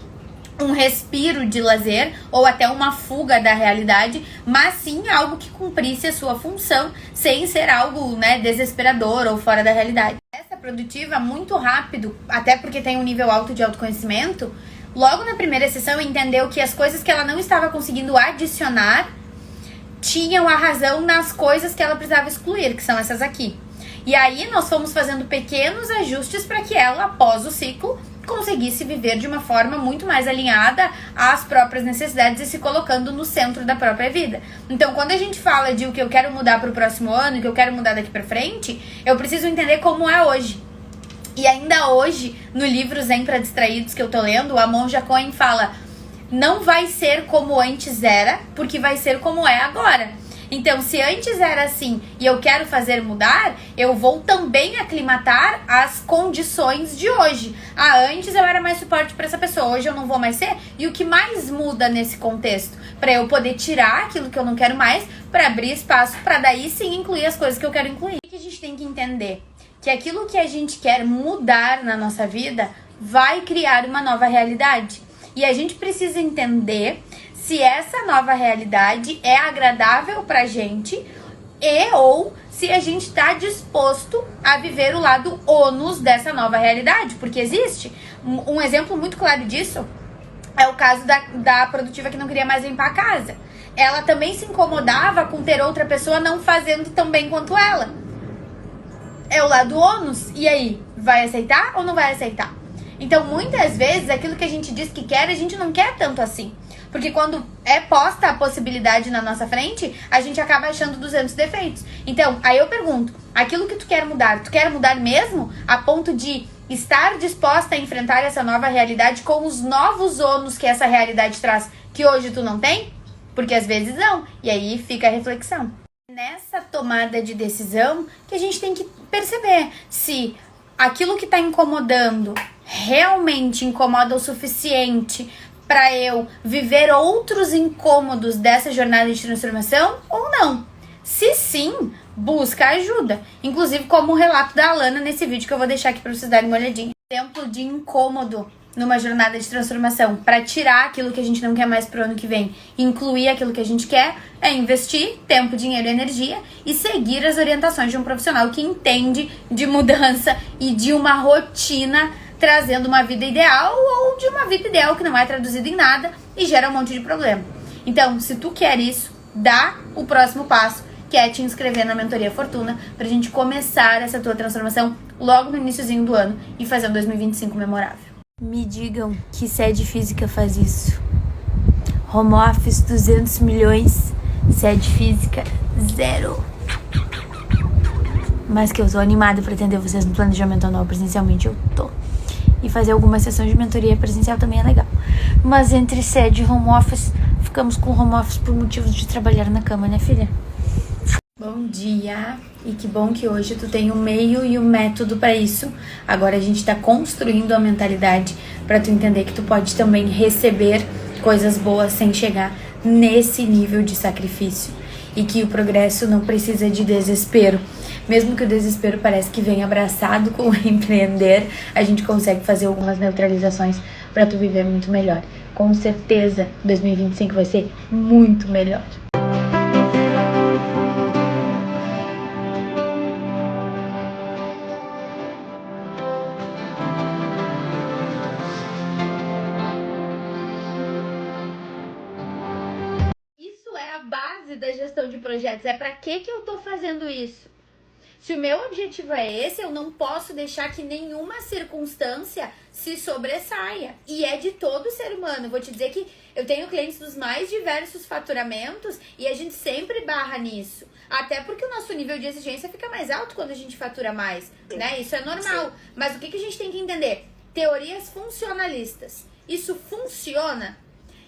um respiro de lazer ou até uma fuga da realidade, mas sim algo que cumprisse a sua função sem ser algo, né, desesperador ou fora da realidade. Essa produtiva, muito rápido, até porque tem um nível alto de autoconhecimento, logo na primeira sessão entendeu que as coisas que ela não estava conseguindo adicionar tinham a razão nas coisas que ela precisava excluir, que são essas aqui. E aí nós fomos fazendo pequenos ajustes para que ela, após o ciclo, conseguisse viver de uma forma muito mais alinhada às próprias necessidades e se colocando no centro da própria vida. Então, quando a gente fala de o que eu quero mudar para o próximo ano, o que eu quero mudar daqui para frente, eu preciso entender como é hoje. E ainda hoje, no livro Zen para Distraídos que eu tô lendo, a Monja Coen fala: não vai ser como antes era, porque vai ser como é agora. Então, se antes era assim e eu quero fazer mudar, eu vou também aclimatar as condições de hoje. Antes eu era mais suporte para essa pessoa, hoje eu não vou mais ser. E o que mais muda nesse contexto? Para eu poder tirar aquilo que eu não quero mais, para abrir espaço, para daí sim incluir as coisas que eu quero incluir. O que a gente tem que entender? Que aquilo que a gente quer mudar na nossa vida vai criar uma nova realidade. E a gente precisa entender se essa nova realidade é agradável pra gente ou se a gente está disposto a viver o lado ônus dessa nova realidade, porque existe. Um exemplo muito claro disso é o caso da produtiva que não queria mais limpar a casa. Ela também se incomodava com ter outra pessoa não fazendo tão bem quanto ela. É o lado ônus. E aí, vai aceitar ou não vai aceitar? Então, muitas vezes, aquilo que a gente diz que quer, a gente não quer tanto assim. Porque quando é posta a possibilidade na nossa frente, a gente acaba achando 200 defeitos. Então, aí eu pergunto, aquilo que tu quer mudar mesmo? A ponto de estar disposta a enfrentar essa nova realidade com os novos ônus que essa realidade traz, que hoje tu não tem? Porque às vezes não. E aí fica a reflexão. Nessa tomada de decisão que a gente tem que perceber se aquilo que está incomodando realmente incomoda o suficiente para eu viver outros incômodos dessa jornada de transformação ou não. Se sim, busca ajuda. Inclusive como o relato da Alana nesse vídeo que eu vou deixar aqui para vocês darem uma olhadinha. Exemplo de incômodo numa jornada de transformação para tirar aquilo que a gente não quer mais pro ano que vem, incluir aquilo que a gente quer, é investir tempo, dinheiro e energia e seguir as orientações de um profissional que entende de mudança e de uma rotina, trazendo uma vida ideal ou de uma vida ideal que não é traduzida em nada e gera um monte de problema. Então, se tu quer isso, dá o próximo passo, que é te inscrever na Mentoria Fortuna, pra gente começar essa tua transformação logo no iniciozinho do ano e fazer um 2025 memorável. Me digam que sede física faz isso. Home office 200 milhões, sede física 0. Mas que eu tô animada pra atender vocês no planejamento anual presencialmente, eu tô. E fazer algumas sessões de mentoria presencial também é legal. Mas entre sede e home office, ficamos com home office por motivos de trabalhar na cama, né, filha? Bom dia, e que bom que hoje tu tem o meio e o método para isso. Agora a gente tá construindo a mentalidade para tu entender que tu pode também receber coisas boas sem chegar nesse nível de sacrifício. E que o progresso não precisa de desespero. Mesmo que o desespero pareça que vem abraçado com o empreender, a gente consegue fazer algumas neutralizações para tu viver muito melhor. Com certeza, 2025 vai ser muito melhor. Da gestão de projetos, é para que eu tô fazendo isso? Se o meu objetivo é esse, eu não posso deixar que nenhuma circunstância se sobressaia. E é de todo ser humano. Vou te dizer que eu tenho clientes dos mais diversos faturamentos e a gente sempre barra nisso. Até porque o nosso nível de exigência fica mais alto quando a gente fatura mais, né? Isso é normal. Mas o que a gente tem que entender? Teorias funcionalistas. Isso funciona?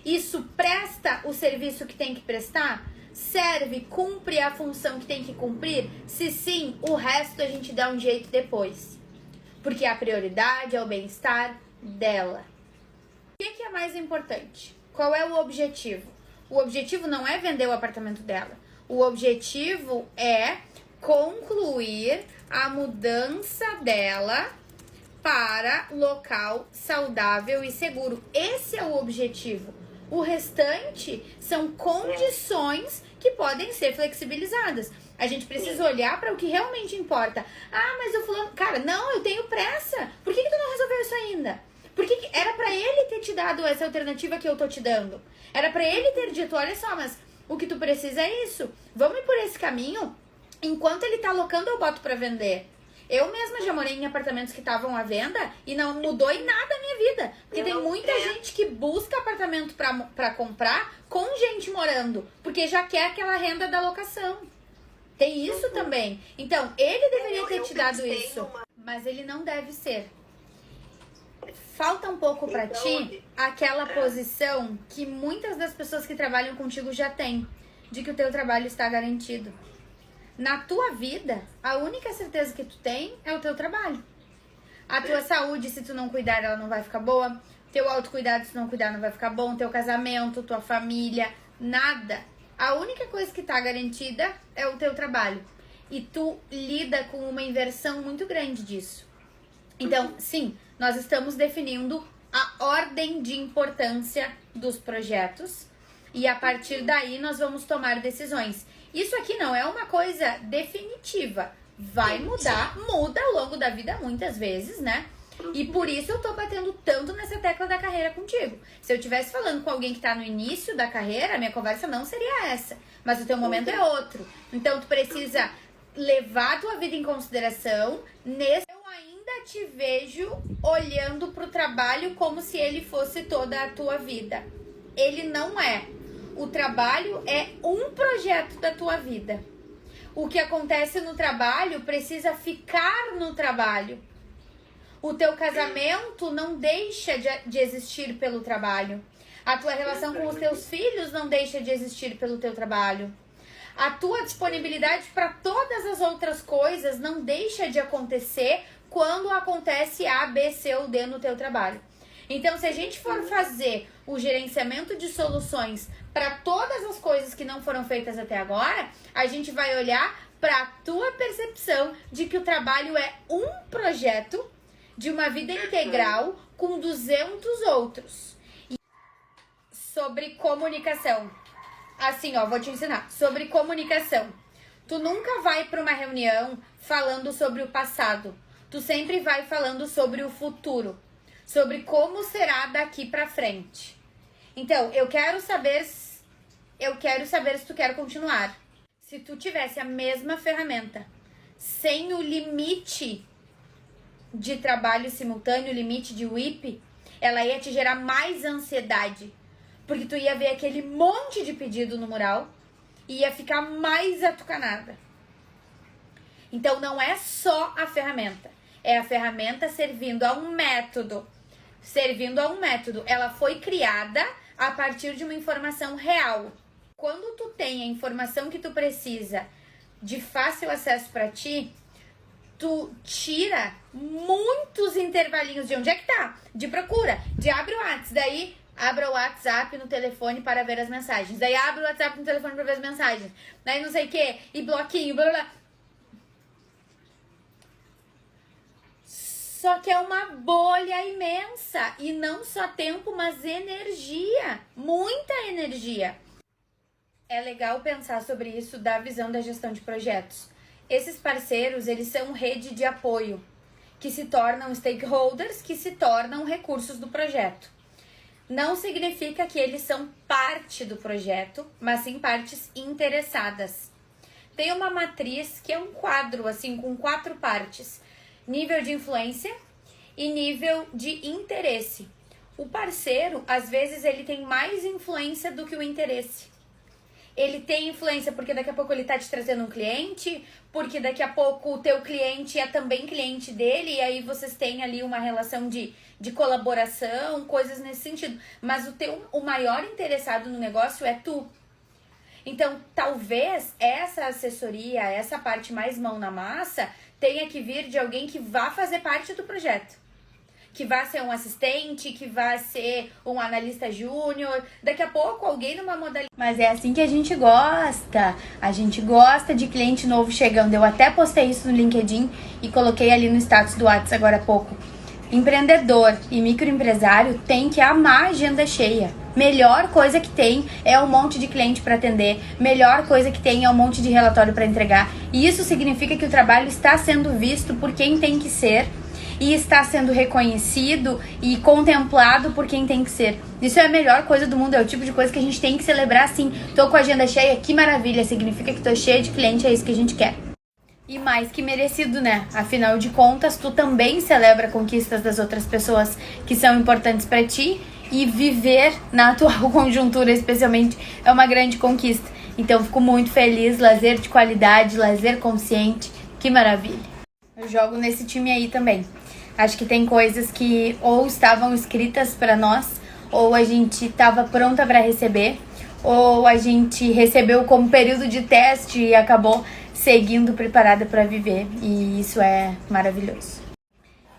Isso presta o serviço que tem que prestar? serve, cumpre a função que tem que cumprir? Se sim, o resto a gente dá um jeito depois. Porque a prioridade é o bem-estar dela. O que é mais importante? Qual é o objetivo? O objetivo não é vender o apartamento dela. O objetivo é concluir a mudança dela para local saudável e seguro. Esse é o objetivo. O restante são condições que podem ser flexibilizadas. A gente precisa olhar para o que realmente importa. Ah, mas eu fulano... Cara, não, eu tenho pressa. Por que tu não resolveu isso ainda? Porque era pra ele ter te dado essa alternativa que eu tô te dando. Era pra ele ter dito, olha só, mas o que tu precisa é isso. Vamos ir por esse caminho. Enquanto ele tá alocando, eu boto pra vender. Eu mesma já morei em apartamentos que estavam à venda e não mudou em nada a minha vida. Porque tem muita gente que busca apartamento pra comprar com gente morando. Porque já quer aquela renda da locação. Tem isso também. Então, ele deveria ter te dado isso. Mas ele não deve ser. Falta um pouco pra ti aquela posição que muitas das pessoas que trabalham contigo já têm, de que o teu trabalho está garantido. Na tua vida, a única certeza que tu tem é o teu trabalho. A tua saúde, se tu não cuidar, ela não vai ficar boa. Teu autocuidado, se não cuidar, não vai ficar bom. Teu casamento, tua família, nada. A única coisa que tá garantida é o teu trabalho. E tu lida com uma inversão muito grande disso. Então, sim, nós estamos definindo a ordem de importância dos projetos e a partir daí nós vamos tomar decisões. Isso aqui não é uma coisa definitiva. Vai mudar, muda ao longo da vida muitas vezes, né? E por isso eu tô batendo tanto nessa tecla da carreira contigo. Se eu estivesse falando com alguém que tá no início da carreira, a minha conversa não seria essa. Mas o teu momento é outro. Então tu precisa levar a tua vida em consideração. Eu ainda te vejo olhando pro trabalho como se ele fosse toda a tua vida. Ele não é. O trabalho é um projeto da tua vida. O que acontece no trabalho precisa ficar no trabalho. O teu casamento não deixa de existir pelo trabalho. A tua relação com os teus filhos não deixa de existir pelo teu trabalho. A tua disponibilidade para todas as outras coisas não deixa de acontecer quando acontece A, B, C ou D no teu trabalho. Então, se a gente for fazer o gerenciamento de soluções para todas as coisas que não foram feitas até agora, a gente vai olhar para a tua percepção de que o trabalho é um projeto de uma vida integral com 200 outros. E sobre comunicação. Assim, ó, vou te ensinar. Sobre comunicação. Tu nunca vai para uma reunião falando sobre o passado. Tu sempre vai falando sobre o futuro. Sobre como será daqui pra frente. Então, eu quero saber se tu quer continuar. Se tu tivesse a mesma ferramenta, sem o limite de trabalho simultâneo, limite de WIP, ela ia te gerar mais ansiedade. Porque tu ia ver aquele monte de pedido no mural e ia ficar mais atucanada. Então, não é só a ferramenta. É a ferramenta servindo a um método. Ela foi criada a partir de uma informação real. Quando tu tem a informação que tu precisa de fácil acesso para ti, tu tira muitos intervalinhos de onde é que tá, de procura, de abre o WhatsApp, daí abra o WhatsApp no telefone para ver as mensagens, daí abre o WhatsApp no telefone para ver as mensagens, daí não sei o que, e bloquinho, blá blá. Só que é uma bolha imensa. E não só tempo, mas energia. Muita energia. É legal pensar sobre isso da visão da gestão de projetos. Esses parceiros, eles são rede de apoio, que se tornam stakeholders, que se tornam recursos do projeto. Não significa que eles são parte do projeto, mas sim partes interessadas. Tem uma matriz que é um quadro, assim, com 4 partes. Nível de influência e nível de interesse. O parceiro, às vezes, ele tem mais influência do que o interesse. Ele tem influência porque daqui a pouco ele tá te trazendo um cliente, porque daqui a pouco o teu cliente é também cliente dele, e aí vocês têm ali uma relação de colaboração, coisas nesse sentido. Mas o maior interessado no negócio é tu. Então, talvez essa assessoria, essa parte mais mão na massa, tenha que vir de alguém que vá fazer parte do projeto. Que vá ser um assistente, que vá ser um analista júnior, daqui a pouco alguém numa modalidade. Mas é assim que a gente gosta. A gente gosta de cliente novo chegando. Eu até postei isso no LinkedIn e coloquei ali no status do WhatsApp agora há pouco. Empreendedor e microempresário tem que amar a agenda cheia. Melhor coisa que tem é um monte de cliente para atender. Melhor coisa que tem é um monte de relatório para entregar. E isso significa que o trabalho está sendo visto por quem tem que ser e está sendo reconhecido e contemplado por quem tem que ser. Isso é a melhor coisa do mundo, é o tipo de coisa que a gente tem que celebrar assim. Tô com a agenda cheia, que maravilha, significa que tô cheia de cliente, é isso que a gente quer. E mais que merecido, né? Afinal de contas, tu também celebra conquistas das outras pessoas que são importantes pra ti e viver na atual conjuntura, especialmente, é uma grande conquista. Então, fico muito feliz, lazer de qualidade, lazer consciente, que maravilha. Eu jogo nesse time aí também. Acho que tem coisas que ou estavam escritas pra nós, ou a gente estava pronta pra receber, ou a gente recebeu como período de teste e acabou seguindo preparada para viver, e isso é maravilhoso.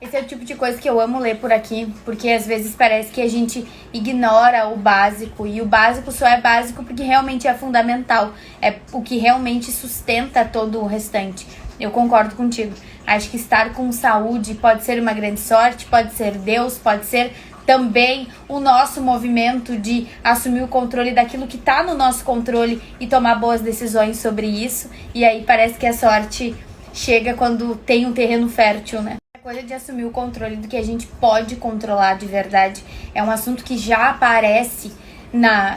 Esse é o tipo de coisa que eu amo ler por aqui, porque às vezes parece que a gente ignora o básico, e o básico só é básico porque realmente é fundamental, é o que realmente sustenta todo o restante. Eu concordo contigo. Acho que estar com saúde pode ser uma grande sorte, pode ser Deus, pode ser também o nosso movimento de assumir o controle daquilo que está no nosso controle e tomar boas decisões sobre isso. E aí parece que a sorte chega quando tem um terreno fértil, né? A coisa de assumir o controle do que a gente pode controlar de verdade é um assunto que já aparece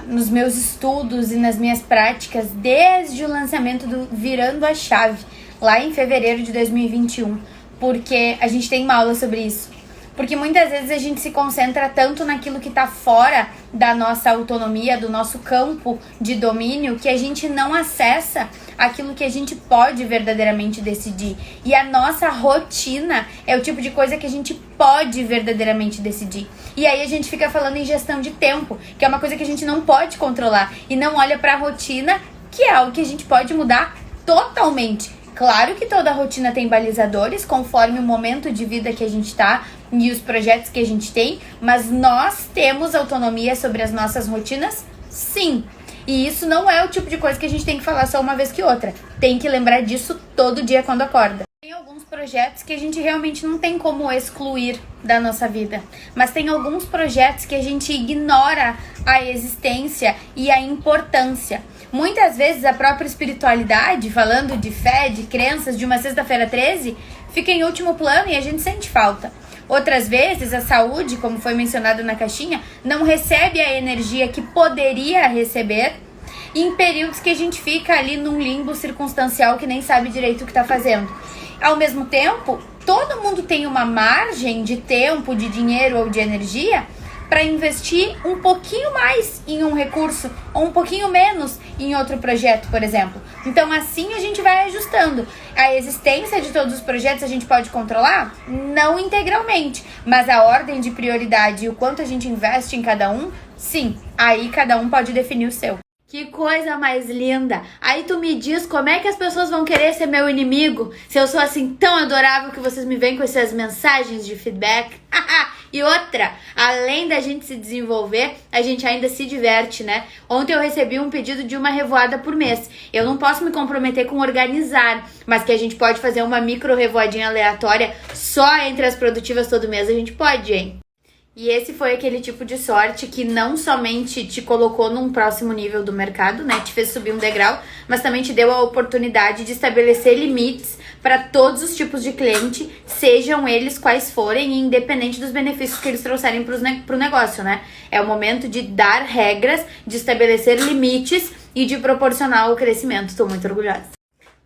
nos meus estudos e nas minhas práticas desde o lançamento do Virando a Chave, lá em fevereiro de 2021, porque a gente tem uma aula sobre isso. Porque muitas vezes a gente se concentra tanto naquilo que está fora da nossa autonomia, do nosso campo de domínio, que a gente não acessa aquilo que a gente pode verdadeiramente decidir. E a nossa rotina é o tipo de coisa que a gente pode verdadeiramente decidir. E aí a gente fica falando em gestão de tempo, que é uma coisa que a gente não pode controlar. E não olha para a rotina, que é algo que a gente pode mudar totalmente. Claro que toda rotina tem balizadores, conforme o momento de vida que a gente tá e os projetos que a gente tem, mas nós temos autonomia sobre as nossas rotinas, sim. E isso não é o tipo de coisa que a gente tem que falar só uma vez que outra. Tem que lembrar disso todo dia quando acorda. Tem alguns projetos que a gente realmente não tem como excluir da nossa vida, mas tem alguns projetos que a gente ignora a existência e a importância. Muitas vezes a própria espiritualidade, falando de fé, de crenças, de uma sexta-feira 13, fica em último plano e a gente sente falta. Outras vezes a saúde, como foi mencionado na caixinha, não recebe a energia que poderia receber em períodos que a gente fica ali num limbo circunstancial que nem sabe direito o que está fazendo. Ao mesmo tempo, todo mundo tem uma margem de tempo, de dinheiro ou de energia para investir um pouquinho mais em um recurso ou um pouquinho menos em outro projeto, por exemplo. Então, assim a gente vai ajustando. A existência de todos os projetos a gente pode controlar? Não integralmente, mas a ordem de prioridade e o quanto a gente investe em cada um, sim. Aí cada um pode definir o seu. Que coisa mais linda! Aí tu me diz como é que as pessoas vão querer ser meu inimigo se eu sou assim tão adorável que vocês me vêm com essas mensagens de feedback? E outra, além da gente se desenvolver, a gente ainda se diverte, né? Ontem eu recebi um pedido de uma revoada por mês. Eu não posso me comprometer com organizar, mas que a gente pode fazer uma micro revoadinha aleatória só entre as produtivas todo mês, a gente pode, hein? E esse foi aquele tipo de sorte que não somente te colocou num próximo nível do mercado, né? Te fez subir um degrau, mas também te deu a oportunidade de estabelecer limites para todos os tipos de cliente, sejam eles quais forem, independente dos benefícios que eles trouxerem pro negócio, né? É o momento de dar regras, de estabelecer limites e de proporcionar o crescimento. Estou muito orgulhosa.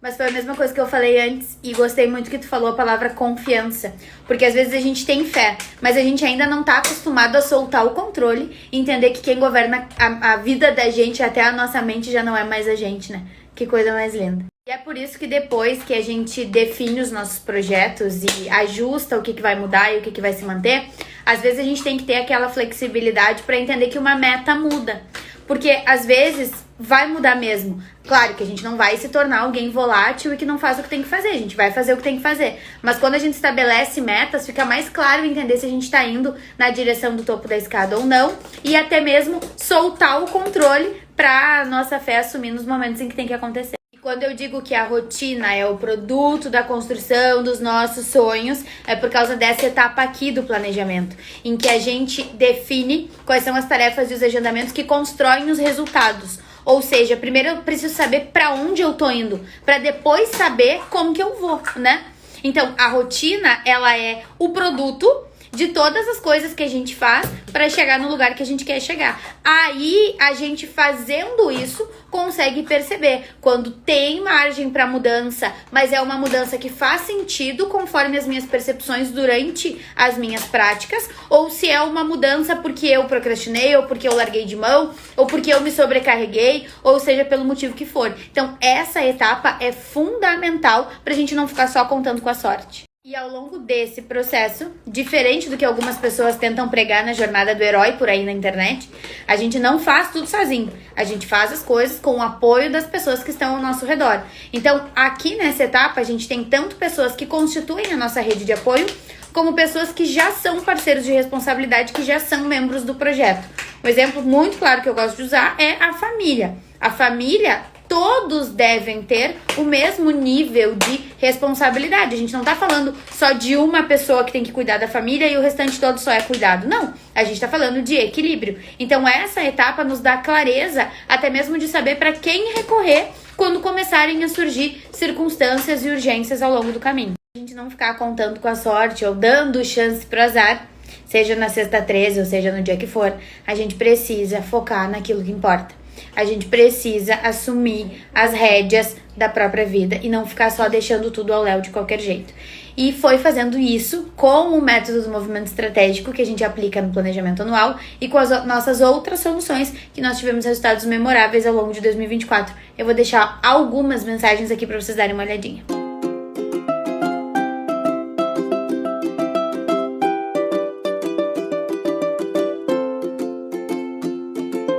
Mas foi a mesma coisa que eu falei antes e gostei muito que tu falou a palavra confiança. Porque às vezes a gente tem fé, mas a gente ainda não tá acostumado a soltar o controle e entender que quem governa a vida da gente, até a nossa mente, já não é mais a gente, né? Que coisa mais linda. E é por isso que depois que a gente define os nossos projetos e ajusta o que vai mudar e o que vai se manter, às vezes a gente tem que ter aquela flexibilidade para entender que uma meta muda. Porque às vezes vai mudar mesmo. Claro que a gente não vai se tornar alguém volátil e que não faz o que tem que fazer. A gente vai fazer o que tem que fazer. Mas quando a gente estabelece metas, fica mais claro entender se a gente tá indo na direção do topo da escada ou não. E até mesmo soltar o controle pra nossa fé assumir nos momentos em que tem que acontecer. Quando eu digo que a rotina é o produto da construção dos nossos sonhos, é por causa dessa etapa aqui do planejamento, em que a gente define quais são as tarefas e os agendamentos que constroem os resultados. Ou seja, primeiro eu preciso saber para onde eu tô indo, para depois saber como que eu vou, né? Então, a rotina, ela é o produto de todas as coisas que a gente faz para chegar no lugar que a gente quer chegar. Aí, a gente fazendo isso, consegue perceber quando tem margem para mudança, mas é uma mudança que faz sentido conforme as minhas percepções durante as minhas práticas, ou se é uma mudança porque eu procrastinei, ou porque eu larguei de mão, ou porque eu me sobrecarreguei, ou seja, pelo motivo que for. Então, essa etapa é fundamental pra gente não ficar só contando com a sorte. E ao longo desse processo, diferente do que algumas pessoas tentam pregar na jornada do herói por aí na internet, a gente não faz tudo sozinho. A gente faz as coisas com o apoio das pessoas que estão ao nosso redor. Então, aqui nessa etapa, a gente tem tanto pessoas que constituem a nossa rede de apoio, como pessoas que já são parceiros de responsabilidade, que já são membros do projeto. Um exemplo muito claro que eu gosto de usar é a família. A família, todos devem ter o mesmo nível de responsabilidade. A gente não tá falando só de uma pessoa que tem que cuidar da família e o restante todo só é cuidado. Não, a gente tá falando de equilíbrio. Então essa etapa nos dá clareza, até mesmo de saber para quem recorrer quando começarem a surgir circunstâncias e urgências ao longo do caminho. A gente não ficar contando com a sorte ou dando chance pro azar, seja na sexta 13 ou seja no dia que for, a gente precisa focar naquilo que importa. A gente precisa assumir as rédeas da própria vida e não ficar só deixando tudo ao léu de qualquer jeito. E foi fazendo isso com o método do movimento estratégico que a gente aplica no planejamento anual e com as nossas outras soluções que nós tivemos resultados memoráveis ao longo de 2024. Eu vou deixar algumas mensagens aqui para vocês darem uma olhadinha.